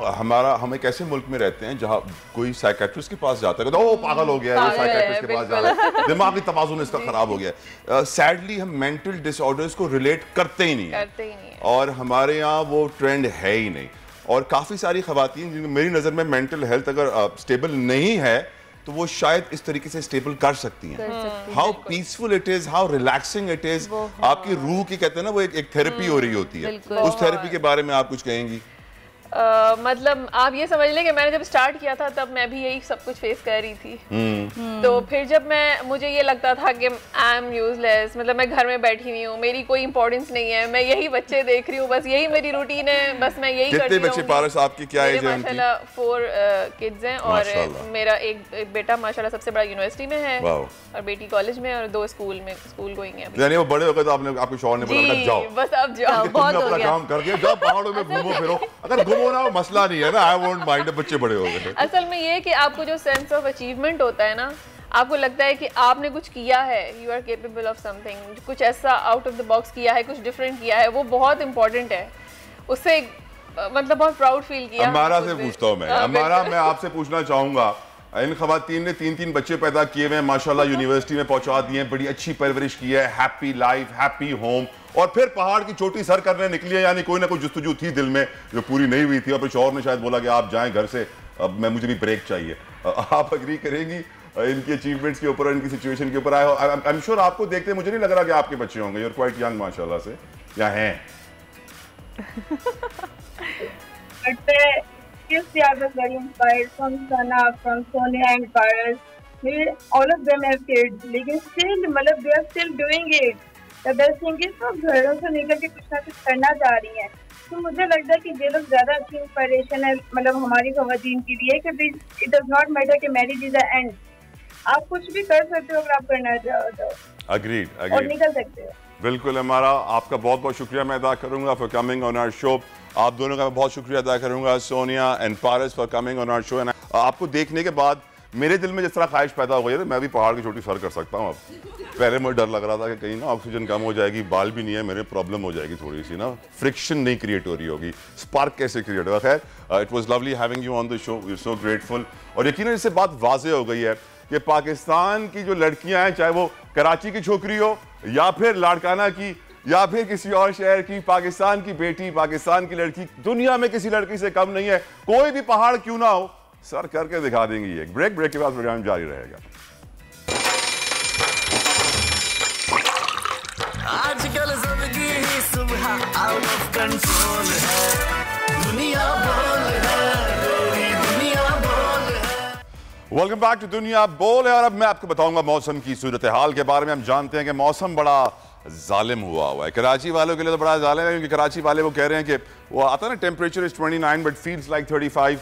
हम एक ऐसे मुल्क में रहते हैं जहाँ कोई साइकेट्रिस्ट के पास जाता है, ओ पागल हो गया है, साइकेट्रिस्ट के पास जा रहा है, दिमागी तवाज़ुन इसका खराब हो गया। सैडली हम मेंटल डिसऑर्डर्स को रिलेट करते ही नहीं है, और हमारे यहाँ वो ट्रेंड है ही नहीं। और काफ़ी सारी ख़वातीन जिनकी मेरी नज़र में मेंटल हेल्थ अगर स्टेबल नहीं है तो वो शायद इस तरीके से स्टेबल कर सकती हैं। How peaceful it is, how relaxing it is. आपकी रूह की कहते हैं ना वो एक थेरेपी हो रही होती है। उस थेरेपी के बारे में आप कुछ कहेंगी? मतलब आप ये समझ लें कि मैंने जब स्टार्ट किया था तब मैं भी यही सब कुछ फेस कर रही थी। तो फिर जब मुझे ये लगता था कि आई एम यूजलेस, मतलब मैं घर में बैठी हुई हूँ, मेरी कोई इंपॉर्टेंस नहीं है, मैं यही बच्चे देख रही हूँ, बस यही मेरी रूटीन है, बस मैं यही करती हूँ। कितने बच्चे पारस आपकी, क्या एज है? माशाल्लाह 4 किड्स हैं, और मेरा एक बेटा माशाल्लाह सबसे बड़ा यूनिवर्सिटी में है, और बेटी कॉलेज में, और 2 स्कूल गोइंग है। यानी वो बड़े हो गए तो आपके शौहर ने बोला जाओ, बस अब जाओ, बहुत हो गया, काम करके जाओ, पहाड़ों में घूमो फिरो। अगर घूमो ना वो मसला नहीं है ना, आई वोंट माइंड, बच्चे बड़े हो गए। असल में ये कि आपको जो सेंस ऑफ अचीवमेंट होता है ना, आपको लगता है कि आपने कुछ किया है, you are capable of something, कुछ ऐसा आउट ऑफ द बॉक्स किया है, कुछ डिफरेंट किया है, वो बहुत इंपॉर्टेंट है। उससे मतलब बहुत प्राउड फील किया। हमारा से पूछता हूँ मैं, हमारा मैं आपसे पूछना चाहूंगा, इन खवातीन ने 3 बच्चे पैदा किए हुए हैं, माशाल्लाह यूनिवर्सिटी में पहुंचा दिए, बड़ी अच्छी परवरिश की है, हैप्पी लाइफ, हैप्पी होम, और फिर पहाड़ की चोटी सर करने निकली है। यानी कोई ना कोई जुस्तजू थी दिल में जो पूरी नहीं हुई थी, और फिर शौहर ने शायद बोला कि आप जाएं घर से, अब मुझे भी ब्रेक चाहिए। आप एग्री करेंगी इनकी अचीवमेंट्स के ऊपर, इनकी सिचुएशन के ऊपर? आई एम श्योर आपको देखते मुझे नहीं लग रहा कि आपके बच्चे होंगे, यू आर क्वाइट यंग माशाल्लाह से, या हैं? Yes, I was very inspired from Sana, from Sonia and Paras. All of them have kids, लेकिन still मतलब they are still doing it. The best thing is वो घरों से निकल के कुछ ना कुछ करना चाह रही हैं। तो मुझे लगता है कि ये लोग ज्यादा अच्छी इंस्पिरेशन है मतलब हमारी खवातीन के लिए, कि it does not matter कि मैरिज इज द एंड, आप कुछ भी कर सकते हो अगर आप करना चाहो तो। Agreed. और निकल सकते हो। बिल्कुल, हमारा आपका बहुत बहुत शुक्रिया मैं अदा करूंगा for coming on our show. आप दोनों का मैं बहुत शुक्रिया अदा करूंगा, Sonia and Paras, for coming on our show. And आपको देखने के बाद मेरे दिल में जिस तरह ख्वाहिश पैदा हो गई है, मैं भी पहाड़ की चोटी सर कर सकता हूँ अब। पहले मुझे डर लग रहा था कि कहीं ना ऑक्सीजन कम हो जाएगी, बाल भी नहीं है मेरे, प्रॉब्लम हो जाएगी थोड़ी सी ना, फ्रिक्शन नहीं क्रिएट हो रही होगी, स्पार्क कैसे क्रिएट होगा। खैर, it was lovely having you on the show, we are so grateful. और यकीनन इससे बात वाज़ेह हो गई है कि पाकिस्तान की जो लड़कियां हैं, चाहे वो कराची की छोकरी हो या फिर लाड़काना की या फिर किसी और शहर की, पाकिस्तान की बेटी, पाकिस्तान की लड़की दुनिया में किसी लड़की से कम नहीं है। कोई भी पहाड़ क्यों ना हो, सर करके दिखा देंगी। एक ब्रेक के बाद प्रोग्राम जारी रहेगा। आजकल जिंदगी ही सुबह आउट ऑफ कंट्रोल है, दुनिया बोल है, दुनिया बोल है। वेलकम बैक टू दुनिया बोल है। और अब मैं आपको बताऊंगा मौसम की सूरत हाल के बारे में। हम जानते हैं कि मौसम बड़ा जालिम हुआ है कराची वालों के लिए, तो बड़ा जालिम है क्योंकि कराची वाले वो कह रहे हैं कि वो आता है ना, temperature is 29 but feels like 35।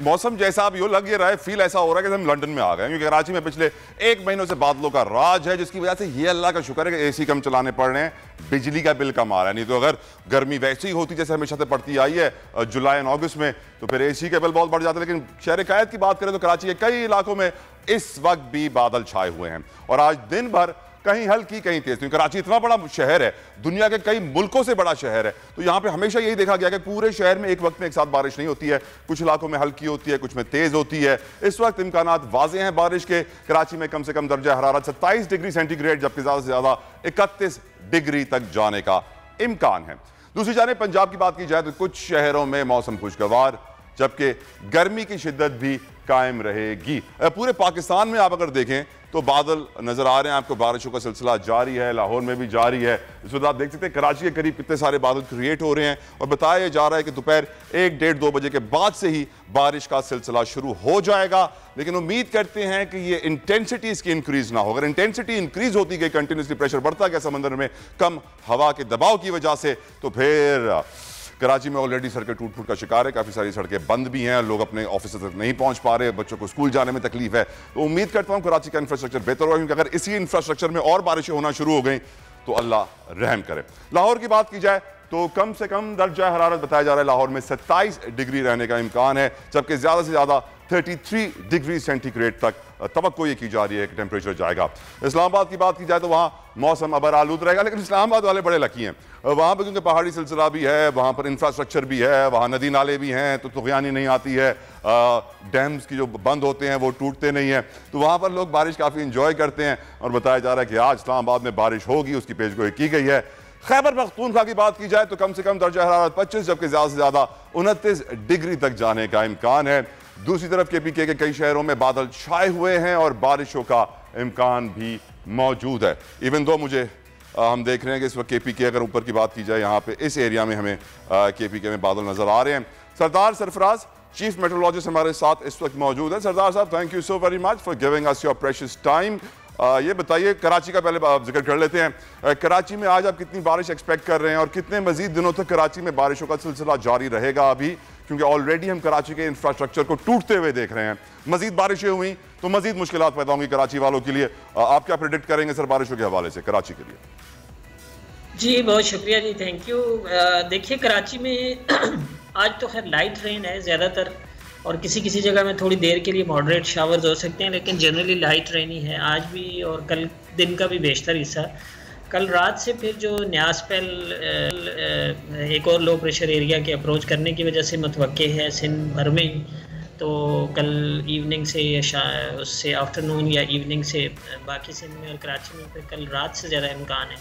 मौसम जैसा भी हो, लग ये रहा है, फील ऐसा हो रहा है कि हम लंदन में आ गए, क्योंकि कराची में पिछले 1 महीनों से बादलों का राज है, जिसकी वजह से ये अल्लाह का शुक्र है कि एसी कम चलाने पड़ रहे हैं, बिजली का बिल कम आ रहा है। नहीं तो अगर गर्मी वैसी ही होती जैसे हमेशा से पड़ती आई है जुलाई और अगस्त में, तो फिर एसी का बिल बहुत बढ़ जाता है। लेकिन शहर कायद की बात करें तो कराची के कई इलाकों में इस वक्त भी बादल छाए हुए हैं, और आज दिन भर कहीं हल्की कहीं तेज, क्योंकि कराची इतना बड़ा शहर है, दुनिया के कई मुल्कों से बड़ा शहर है, तो यहाँ पे हमेशा यही देखा गया कि पूरे शहर में एक वक्त में एक साथ बारिश नहीं होती है, कुछ इलाकों में हल्की होती है, कुछ में तेज होती है। इस वक्त इम्कानात वाज़ेह हैं बारिश के। कराची में कम से कम दर्जा हरारत 27 डिग्री सेंटीग्रेड, जबकि ज़्यादा से ज़्यादा 31 डिग्री तक जाने का इम्कान है। दूसरी जानिब पंजाब की बात की जाए तो कुछ शहरों में मौसम खुशगवार, जबकि गर्मी की शिद्दत भी कायम रहेगी। पूरे पाकिस्तान में आप अगर देखें तो बादल नजर आ रहे हैं आपको, बारिशों का सिलसिला जारी है, लाहौर में भी जारी है। इस वक्त आप देख सकते हैं कराची के करीब कितने सारे बादल क्रिएट हो रहे हैं और बताया जा रहा है कि दोपहर 1-1:30-2 बजे के बाद से ही बारिश का सिलसिला शुरू हो जाएगा। लेकिन उम्मीद करते हैं कि ये इंटेंसिटी इसकी इंक्रीज ना हो। अगर इंटेंसिटी इंक्रीज होती गई, कंटिन्यूसली प्रेशर बढ़ता गया समंदर में कम हवा के दबाव की वजह से, तो फिर कराची में ऑलरेडी सड़कें टूट फूट का शिकार है, काफ़ी सारी सड़कें बंद भी हैं, लोग अपने ऑफिस तक नहीं पहुंच पा रहे, बच्चों को स्कूल जाने में तकलीफ है। तो उम्मीद करता हूं कराची का इंफ्रास्ट्रक्चर बेहतर होगा, क्योंकि अगर इसी इंफ्रास्ट्रक्चर में और बारिशें होना शुरू हो गई तो अल्लाह रहम करे। लाहौर की बात की जाए तो कम से कम दर्जा हरारत बताया जा रहा है लाहौर में 27 डिग्री रहने का इम्कान है, जबकि ज़्यादा से ज़्यादा 33 डिग्री सेंटीग्रेड तक तवक्को ये की जा रही है कि टेम्परेचर जाएगा। इस्लामाबाद की बात की जाए तो वहाँ मौसम अबर आलूद रहेगा, लेकिन इस्लामाबाद वाले बड़े लकी हैं, वहाँ पर क्योंकि पहाड़ी सिलसिला भी है, वहाँ पर इंफ्रास्ट्रक्चर भी है, वहाँ नदी नाले भी हैं, तो तुग़यानी नहीं आती है, डैम्स की जो बंद होते हैं वो टूटते नहीं हैं, तो वहाँ पर लोग बारिश काफ़ी इंजॉय करते हैं। और बताया जा रहा है कि आज इस्लामाबाद में बारिश होगी, उसकी पेशगोई की गई है। खैबर पख्तूनख्वा की बात की जाए तो कम से कम दर्जा हरारत 25, जबकि ज़्यादा से ज़्यादा 29 डिग्री तक जाने का इम्कान है। दूसरी तरफ KPK के कई शहरों में बादल छाए हुए हैं और बारिशों का इम्कान भी मौजूद है। इवन दो मुझे हम देख रहे हैं कि इस वक्त KPK, अगर ऊपर की बात की जाए, यहाँ पे इस एरिया में हमें KPK में बादल नजर आ रहे हैं। सरदार सरफराज चीफ मेट्रोलॉजिस्ट हमारे साथ इस वक्त मौजूद है। सरदार साहब, thank you so very much for giving us your precious time. ये बताइए, कराची का पहले जिक्र कर लेते हैं। कराची में आज आप कितनी बारिश एक्सपेक्ट कर रहे हैं और कितने मजीद दिनों तक कराची में बारिशों का सिलसिला जारी रहेगा अभी, क्योंकि ऑलरेडी हम कराची के इंफ्रास्ट्रक्चर को टूटते हुए देख रहे हैं। मजीद बारिशें हुई तो मजीद मुश्किलात पैदा होंगी कराची वालों के लिए। आप क्या प्रेडिक्ट करेंगे सर बारिशों के हवाले से कराची के लिए? जी बहुत शुक्रिया जी, थैंक यू। देखिए कराची में आज तो खैर लाइट रेन है ज़्यादातर, और किसी किसी जगह में थोड़ी देर के लिए मॉडरेट शावर्स हो सकते हैं, लेकिन जनरली लाइट रेन ही है आज भी और कल दिन का भी बेशतर हिस्सा। कल रात से फिर जो नया स्पेल एक और लो प्रेशर एरिया के अप्रोच करने की वजह से मुतवक्के है सिंध भर में ही, तो कल इवनिंग से या उससे आफ्टरनून या इवनिंग से बाकी सिंध में और कराची में फिर कल रात से ज़्यादा इम्कान है।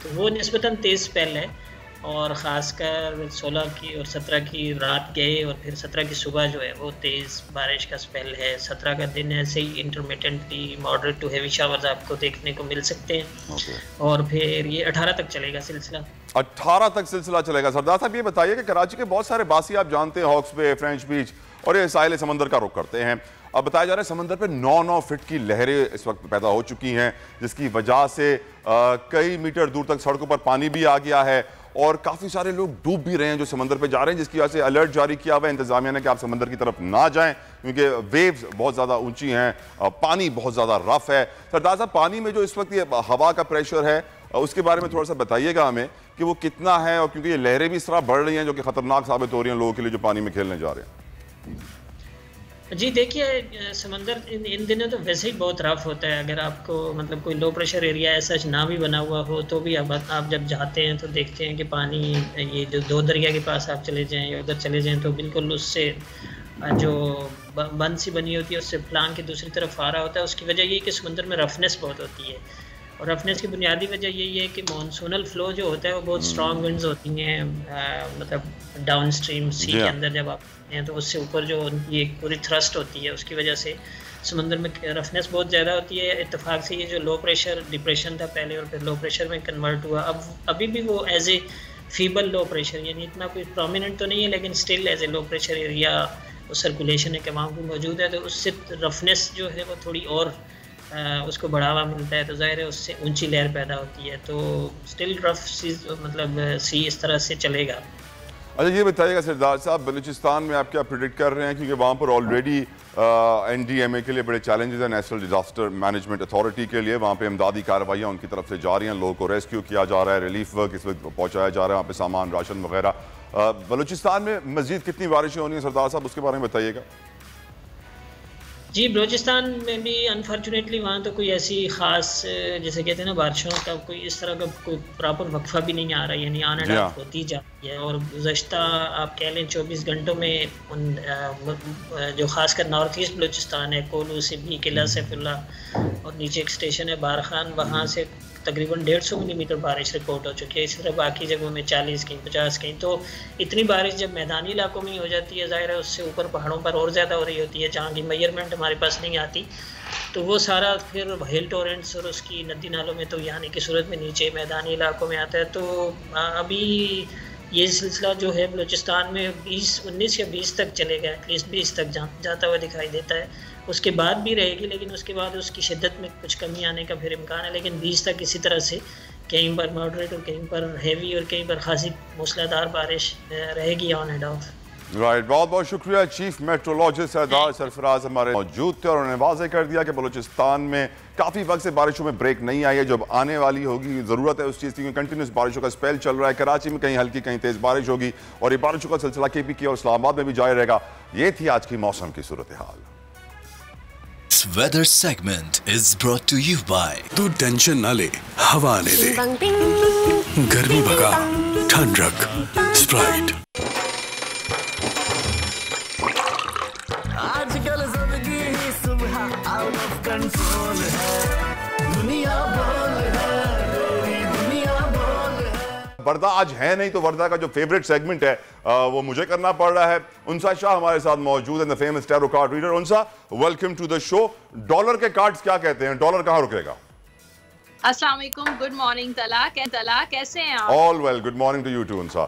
तो वो निस्बतन तेज़ स्पेल है, और ख़ासकर 16 की और 17 की रात गए और फिर 17 की सुबह जो है वो तेज़ बारिश का स्पेल है। 17 का दिन ऐसे ही intermittently moderate to heavy showers आपको देखने को मिल सकते हैं। और फिर ये 18 तक चलेगा सिलसिला। 18 तक सिलसिला चलेगा। सरदार साहब ये बताइए कि कराची के बहुत सारे बासी आप जानते हैं, हॉक्स बे, फ्रेंच बीच और ये साहिल समंदर का रुख करते हैं। अब बताया जा रहा है समंदर पे 9-9 फीट की लहरें इस वक्त पैदा हो चुकी हैं, जिसकी वजह से कई मीटर दूर तक सड़कों पर पानी भी आ गया है और काफ़ी सारे लोग डूब भी रहे हैं जो समंदर पे जा रहे हैं, जिसकी वजह से अलर्ट जारी किया हुआ है इंतजामिया ने कि आप समंदर की तरफ ना जाएं, क्योंकि वेव्स बहुत ज़्यादा ऊंची हैं, पानी बहुत ज़्यादा रफ है। सरदार साहब, पानी में जो इस वक्त ये हवा का प्रेशर है उसके बारे में थोड़ा सा बताइएगा हमें कि वो कितना है, और क्योंकि ये लहरें भी इस तरह बढ़ रही हैं जो कि ख़तरनाक साबित हो रही हैं लोगों के लिए जो पानी में खेलने जा रहे हैं। जी देखिए समंदर इन दिनों तो वैसे ही बहुत रफ होता है। अगर आपको मतलब कोई लो प्रेशर एरिया ऐसा ना भी बना हुआ हो तो भी आप जब जाते हैं तो देखते हैं कि पानी ये जो दो दरिया के पास आप चले जाएं या उधर चले जाएं तो बिल्कुल उससे जो बंद सी बनी होती है उससे फलांग की दूसरी तरफ आ रहा होता है। उसकी वजह ये कि समंदर में रफनेस बहुत होती है, और रफनेस की बुनियादी वजह यही है कि मानसूनल फ्लो जो होता है वो बहुत स्ट्रॉन्ग विंड्स होती हैं, मतलब डाउन स्ट्रीम सी के अंदर जब आप हैं तो उससे ऊपर जो ये पूरी थ्रस्ट होती है उसकी वजह से समंदर में रफनेस बहुत ज़्यादा होती है। इत्तेफाक से ये जो लो प्रेशर डिप्रेशन था पहले और फिर लो प्रेशर में कन्वर्ट हुआ, अब अभी भी वो as a feeble low pressure, यानी इतना कोई प्रोमिनेंट तो नहीं है लेकिन still as a low pressure area circulation है कमाम भी मौजूद है, तो उससे रफनेस जो है वो थोड़ी और उसको बढ़ावा मिलता है, तो ज़ाहिर है उससे ऊंची लहर पैदा होती है। तो स्टिल रफ सी मतलब सी इस तरह से चलेगा। अच्छा ये बताइएगा सरदार साहब, बलूचिस्तान में आप क्या प्रेडिक्ट कर रहे हैं, क्योंकि वहाँ पर ऑलरेडी NDMA के लिए बड़े चैलेंजेस हैं, नेशनल डिजास्टर मैनेजमेंट अथॉरिटी के लिए, वहाँ पे इमदादी कार्रवाइयाँ उनकी तरफ से जारी हैं, लोगों को रेस्क्यू किया जा रहा है, रिलीफ वर्क इस वक्त पहुँचाया जा रहा है, वहाँ पे सामान राशन वगैरह। बलूचिस्तान में मज़ीद कितनी बारिशें होनी हैं सरदार साहब, उसके बारे में बताइएगा। जी बलूचिस्तान में भी अनफॉर्चुनेटली वहाँ तो कोई ऐसी ख़ास जैसे कहते हैं ना बारिशों का कोई इस तरह का कोई प्रॉपर वक्फा भी नहीं आ रहा है, यानी आना डाक होती जा रही है। और गुज़श्ता आप कह लें 24 घंटों में उन जो ख़ासकर नॉर्थ ईस्ट बलूचिस्तान है, कोलू से भी किला सैफुल्ला और नीचे एक स्टेशन है बारखान, वहाँ से तकरीबन 150 मिलीमीटर बारिश रिकॉर्ड हो चुकी है। इसी तरह बाकी जगहों में 40 कहीं 50 कहीं। तो इतनी बारिश जब मैदानी इलाकों में हो जाती है, ज़ाहिर है उससे ऊपर पहाड़ों पर और ज़्यादा हो रही होती है जहाँ की मेजरमेंट हमारे पास नहीं आती। तो वो सारा फिर हिल टोरेंट्स और उसकी नदी नालों में तो आने की सूरत में नीचे मैदानी इलाकों में आता है। तो अभी ये सिलसिला जो है बलूचिस्तान में 19 या 20 तक चलेगा, एटलीस्ट 20 तक जाता हुआ दिखाई देता है। उसके बाद भी रहेगी, लेकिन उसके बाद उसकी शिद्दत में कुछ कमी आने का फिर इम्कान है। लेकिन 20 तक इसी तरह से कहीं पर मॉडरेट और कहीं पर हैवी और कहीं पर खासी मूसलाधार बारिश रहेगी ऑन एंड ऑफ। राइट, बहुत बहुत शुक्रिया। चीफ मेट्रोलॉजिस्ट सरदार सरफराज हमारे मौजूद थे और उन्होंने वाज़ेह कर दिया कि बलूचिस्तान में काफ़ी वक्त से बारिशों में ब्रेक नहीं आई है। जब आने वाली होगी ज़रूरत है उस चीज़ की, कंटिन्यूस बारिशों का स्पेल चल रहा है। कराची में कहीं हल्की कहीं तेज़ बारिश होगी और ये बारिशों का सिलसिला KPK और इस्लामाबाद में भी जारी रहेगा। ये थी आज की मौसम की सूरत हाल। This weather segment is brought to you by तू टेंशन ना ले, हवा आने दे, गर्मी भगा, ठंड रख, स्प्राइट। आजकल जिंदगी ही सुबह आउट ऑफ कंट्रोल है, दुनिया बोल है, तेरी दुनिया बोल है। वर्दा आज है नहीं तो वर्दा का जो फेवरेट सेगमेंट है वो मुझे करना पड़ रहा है। उनसा शाह हमारे साथ मौजूद है, the famous tarot card reader. Unsa, welcome to the show. Dollar के कार्ड्स क्या कहते हैं, डॉलर कहाँ रुकेगा? अस्सलाम वालेकुम, गुड मॉर्निंग तला, कैसे हैं आप? All well, good morning to you too. Unsa,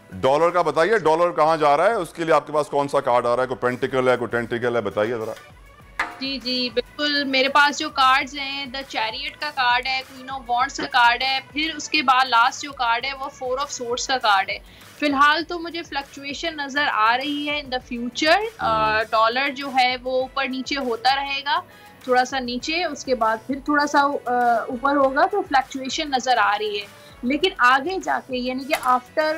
dollar का बताइए, डॉलर कहाँ जा रहा है, उसके लिए आपके पास कौन सा कार्ड आ रहा है? कोई पेंटिकल है, कोई टेंटिकल है, बताइए जरा। जी जी बिल्कुल, मेरे पास जो कार्ड्स हैं, द चैरियट का कार्ड है, क्वीन ऑफ वॉन्ड्स का कार्ड है, फिर उसके बाद लास्ट जो कार्ड है वो 4 ऑफ सोर्ड्स का कार्ड है। फिलहाल तो मुझे फ्लक्चुएशन नजर आ रही है इन द फ्यूचर। डॉलर जो है वो ऊपर नीचे होता रहेगा, थोड़ा सा नीचे, उसके बाद फिर थोड़ा सा ऊपर होगा, तो फ्लक्चुएशन नजर आ रही है। लेकिन आगे जाके यानी कि आफ्टर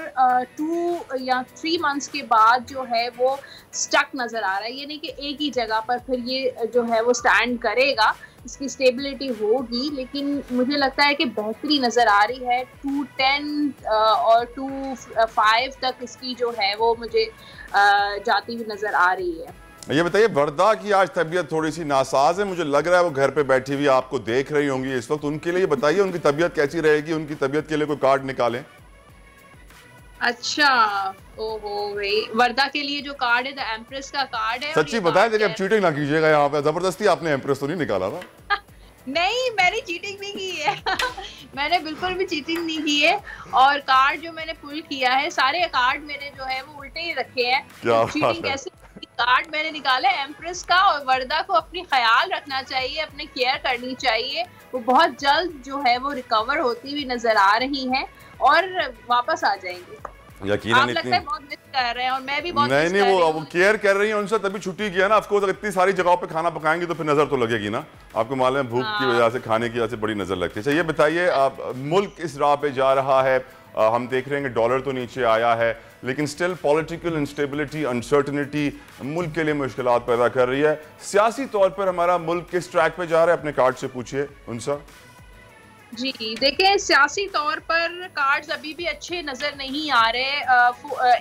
2 या 3 मंथ्स के बाद जो है वो स्टक नज़र आ रहा है, यानी कि एक ही जगह पर फिर ये जो है वो स्टैंड करेगा, इसकी स्टेबिलिटी होगी। लेकिन मुझे लगता है कि बेहतरी नज़र आ रही है। 210 और 25 तक इसकी जो है वो मुझे जाती हुई नज़र आ रही है। ये बताइए, वर्दा की आज तबीयत थोड़ी सी नासाज है, मुझे लग रहा है वो घर पे बैठी हुई आपको देख रही होंगी इस वक्त। उनके लिए बताइए उनकी तबीयत कैसी रहेगी, उनकी तबीयत के लिए कोई कार्ड निकालें। अच्छा, ओहो भाई, वर्दा के लिए जो कार्ड है द एम्प्रेस का कार्ड है। सच्ची बताएं, देखिए अब चीटिंग ना कीजिएगा यहाँ पे, जबरदस्ती आपने एम्प्रेस तो नहीं निकाला था? नहीं, मैंने चीटिंग नहीं की है मैंने बिल्कुल भी चीटिंग नहीं की है। और कार्ड जो मैंने पुल किया है, सारे कार्ड मेरे जो है वो उल्टे ही रखे हैं। चीटिंग कैसे? कार्ड मैंने निकाला है एम्प्रेस का, और वर्दा को अपनी ख्याल रखना चाहिए, अपनी केयर करनी चाहिए। वो बहुत जल्द जो है वो रिकवर होती हुई नजर आ रही हैं और वापस आ जाएंगी। यकीनन इतनी बहुत मिस कर रहे हैं और मैं भी बहुत नहीं वो केयर कर रही है उनसे, तभी छुट्टी किया ना। ऑफकोर्स इतनी सारी जगहों पे खाना पकाएंगे तो फिर नजर तो लगेगी ना। आपको मालूम है भूख की वजह से, खाने की वजह से बड़ी नजर लगती है। अच्छा ये बताइए, आप मुल्क इस राह पे जा रहा है, हम देख रहे हैं कि डॉलर तो नीचे आया है, लेकिन स्टिल पॉलिटिकल इंस्टेबिलिटी, अनसर्टनिटी मुल्क के लिए मुश्किलात पैदा कर रही है। सियासी तौर पर हमारा मुल्क किस ट्रैक पे जा रहा है, अपने कार्ड से पूछिए उनसा। जी देखें, सियासी तौर पर कार्ड्स अभी भी अच्छे नजर नहीं आ रहे।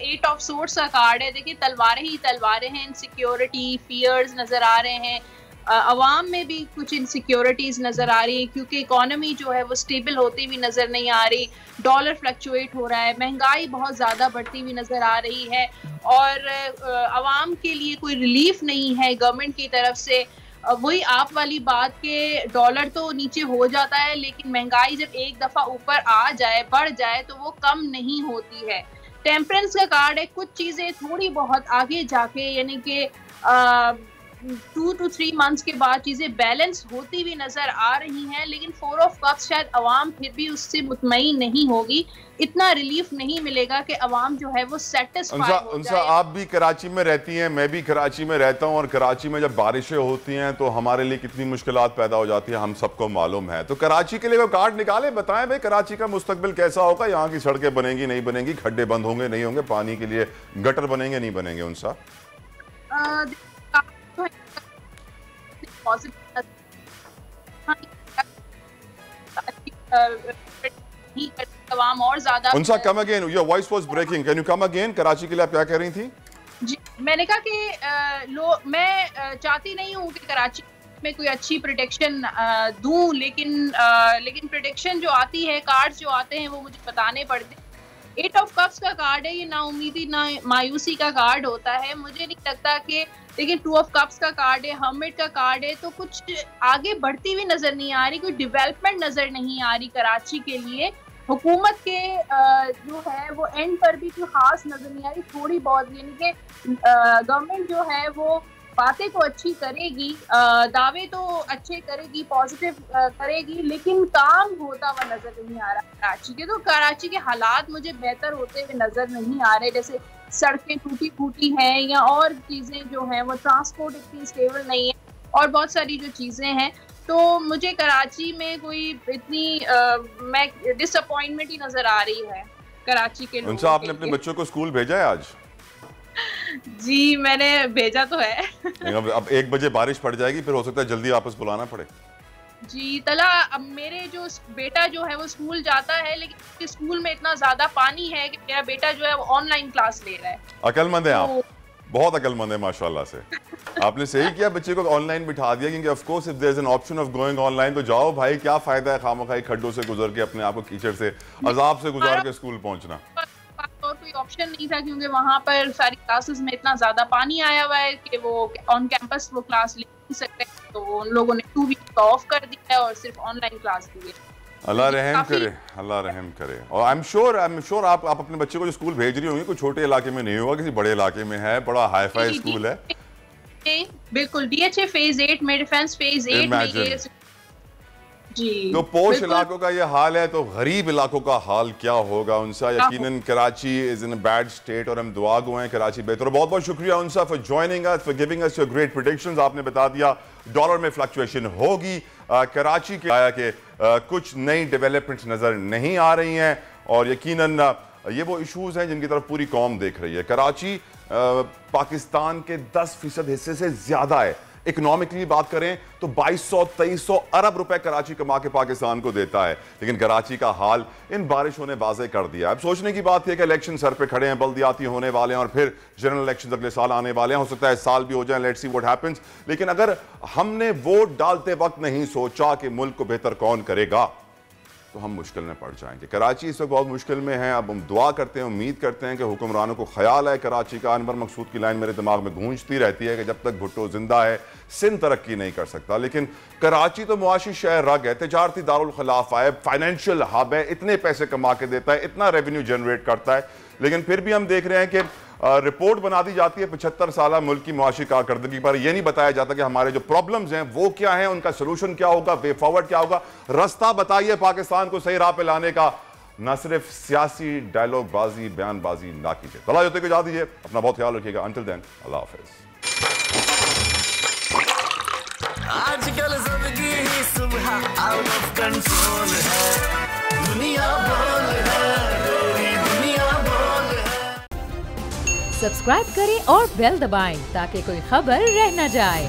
8 ऑफ सोर्ड्स का कार्ड है, देखिए तलवारें ही तलवारें हैं, इनसिक्योरिटी, फियर्स नजर आ रहे हैं। अवाम में भी कुछ इनसिक्योरिटीज नजर आ रही है क्योंकि इकोनॉमी जो है वो स्टेबल होती हुई नजर नहीं आ रही। डॉलर फ्लक्चुएट हो रहा है, महंगाई बहुत ज़्यादा बढ़ती हुई नजर आ रही है और अवाम के लिए कोई रिलीफ नहीं है गवर्नमेंट की तरफ से। वही आप वाली बात के डॉलर तो नीचे हो जाता है, लेकिन महंगाई जब एक दफ़ा ऊपर आ जाए, बढ़ जाए, तो वो कम नहीं होती है। टेम्परेंस का कार्ड है, कुछ चीज़ें थोड़ी बहुत आगे जाके यानी कि 2 to 3 मंथ्स के बाद चीज़ें बैलेंस होती हुई नज़र आ रही हैं, लेकिन 4 ऑफ कप्स शायद अवाम फिर भी उससे मुतमईन नहीं होगी। इतना रिलीफ नहीं मिलेगा कि अवाम जो है वो सेटिस्फाई हो जाए। आप भी कराची में रहती हैं, मैं भी कराची में रहता हूं, और कराची में जब बारिशें होती हैं तो हमारे लिए कितनी मुश्किलात पैदा हो जाती हैं, हम सबको मालूम है। तो कराची के लिए वो कार्ड निकाले, बताएं भाई कराची का मुस्तकबिल कैसा होगा, यहाँ की सड़कें बनेंगी नहीं बनेंगी, खड्डे बंद होंगे नहीं होंगे, पानी के लिए गटर बनेंगे नहीं बनेंगे उनसा। और ज्यादा Unsa come again, your voice was breaking, can you come again? Karachi के लिए आप क्या कह रही थी? जी मैंने कहा कि मैं चाहती नहीं हूँ कि कराची में कोई अच्छी प्रेडिक्शन दूं, लेकिन प्रेडिक्शन जो आती है, कार्ड्स जो आते हैं वो मुझे बताने पड़ते हैं। 8 ऑफ कप्स का कार्ड है, ये ना उम्मीदी ना मायूसी का कार्ड होता है। मुझे नहीं लगता कि, लेकिन 2 ऑफ कप्स का कार्ड है, हर्मिट का कार्ड है, तो कुछ आगे बढ़ती हुई नजर नहीं आ रही, कोई डेवलपमेंट नजर नहीं आ रही कराची के लिए। हुकूमत के जो है वो एंड पर भी कोई खास नजर नहीं आ रही, थोड़ी बहुत, यानी कि गवर्नमेंट जो है वो बातें तो अच्छी करेगी, दावे तो अच्छे करेगी, पॉजिटिव करेगी, लेकिन काम होता हुआ नजर नहीं आ रहा कराची के। तो कराची के हालात मुझे बेहतर होते हुए नजर नहीं आ रहे, जैसे सड़कें टूटी फूटी हैं या और चीजें जो हैं वो, ट्रांसपोर्ट इतनी स्टेबल नहीं है और बहुत सारी जो चीजें हैं। तो मुझे कराची में कोई इतनी मैं डिसअपॉइंटमेंट ही नजर आ रही है कराची के लोगों। आपने अपने बच्चों को स्कूल भेजा है आज? जी मैंने भेजा तो है। अब 1 बजे बारिश पड़ जाएगी, फिर हो सकता है जल्दी वापस बुलाना पड़े। जी तला, अब मेरे जो बेटा जो है वो स्कूल जाता है, लेकिन स्कूल में इतना ज्यादा पानी है कि मेरा बेटा जो है वो ऑनलाइन क्लास ले रहा है। अकलमंद है आप, बहुत अकलमंद है माशाल्लाह से। आपने सही किया, बच्चे को ऑनलाइन बिठा दिया, क्योंकि of course if there is an option of going online तो जाओ भाई, क्या फायदा है खामखाई खड्डों से गुजर के अपने आप को कीचड़ से अजाब से गुजार के स्कूल पहुंचना। और कोई ऑप्शन नहीं था, क्योंकि वहाँ पर सारी क्लासेस में इतना ज्यादा पानी आया हुआ है कि वो ऑन कैंपस वो क्लास ले नहीं सकते, तो उन लोगों ने 2 वीक ऑफ कर दिया है और सिर्फ ऑनलाइन क्लास दी है। अल्लाह रहम करे, अल्लाह रहम करे। और आई एम श्योर आप अपने बच्चे को जो स्कूल भेज रही होंगी कोई छोटे इलाके में नहीं होगा, किसी बड़े इलाके में है, बड़ा हाई फाई स्कूल है। बिल्कुल, DHA फेज 8 में, डिफेंस फेज 8 में ये जी। तो पोश इलाकों का ये हाल है, तो गरीब इलाकों का हाल क्या होगा उनसा। यकीनन Karachi is in a bad state और हम दुआ गो हैं कराची बेहतर। बहुत बहुत शुक्रिया Unsa for joining us, for giving us your great predictions. आपने बता दिया डॉलर में फ्लक्चुएशन होगी, कराची के आया कि कुछ नई डेवलपमेंट्स नजर नहीं आ रही हैं, और यकीनन ये वो इशूज हैं जिनकी तरफ पूरी कौम देख रही है। कराची पाकिस्तान के 10% हिस्से से ज्यादा है। इकोनॉमिकली बात करें तो 2200-2300 अरब रुपए कराची कमा के पाकिस्तान को देता है, लेकिन कराची का हाल इन बारिशों ने वाज़ेह कर दिया। अब सोचने की बात है कि इलेक्शन सर पे खड़े हैं, बल्दियाती होने वाले हैं और फिर जनरल इलेक्शन अगले साल आने वाले हैं, हो सकता है इस साल भी हो जाए, लेट्स सी व्हाट हैपेंस। लेकिन अगर हमने वोट डालते वक्त नहीं सोचा कि मुल्क को बेहतर कौन करेगा तो हम मुश्किल में पड़ जाएंगे। कराची इस वक्त बहुत मुश्किल में है। अब हम दुआ करते हैं, उम्मीद करते हैं कि हुक्मरानों को ख्याल है कराची का। अनवर मकसूद की लाइन मेरे दिमाग में गूंजती रहती है कि जब तक भुट्टो जिंदा है सिंध तरक्की नहीं कर सकता। लेकिन कराची तो मुआशी शहर रग है, तिजारती दारुल खिलाफा है, फाइनेंशियल हब है, इतने पैसे कमा के देता है, इतना रेवेन्यू जनरेट करता है, लेकिन फिर भी हम देख रहे हैं कि रिपोर्ट बना दी जाती है 75 साल मुल्क की मुआशी कारकर्दगी पर। यह नहीं बताया जाता कि हमारे जो प्रॉब्लम्स हैं वो क्या हैं, उनका सोल्यूशन क्या होगा, वे फॉरवर्ड क्या होगा, रास्ता बताइए पाकिस्तान को सही राह पे लाने का। ना सिर्फ सियासी डायलॉग बाजी, बयानबाजी ना कीजिए। तला जोते को जा दीजिए, अपना बहुत ख्याल रखिएगा। अंटिल देन अल्लाह हाफिज। आजकल जिंदगी ही सुबह आउट ऑफ कंट्रोल है, दुनिया बोल है, तेरी दुनिया बोल है। सब्सक्राइब करें और बेल दबाएं ताकि कोई खबर रह न जाए।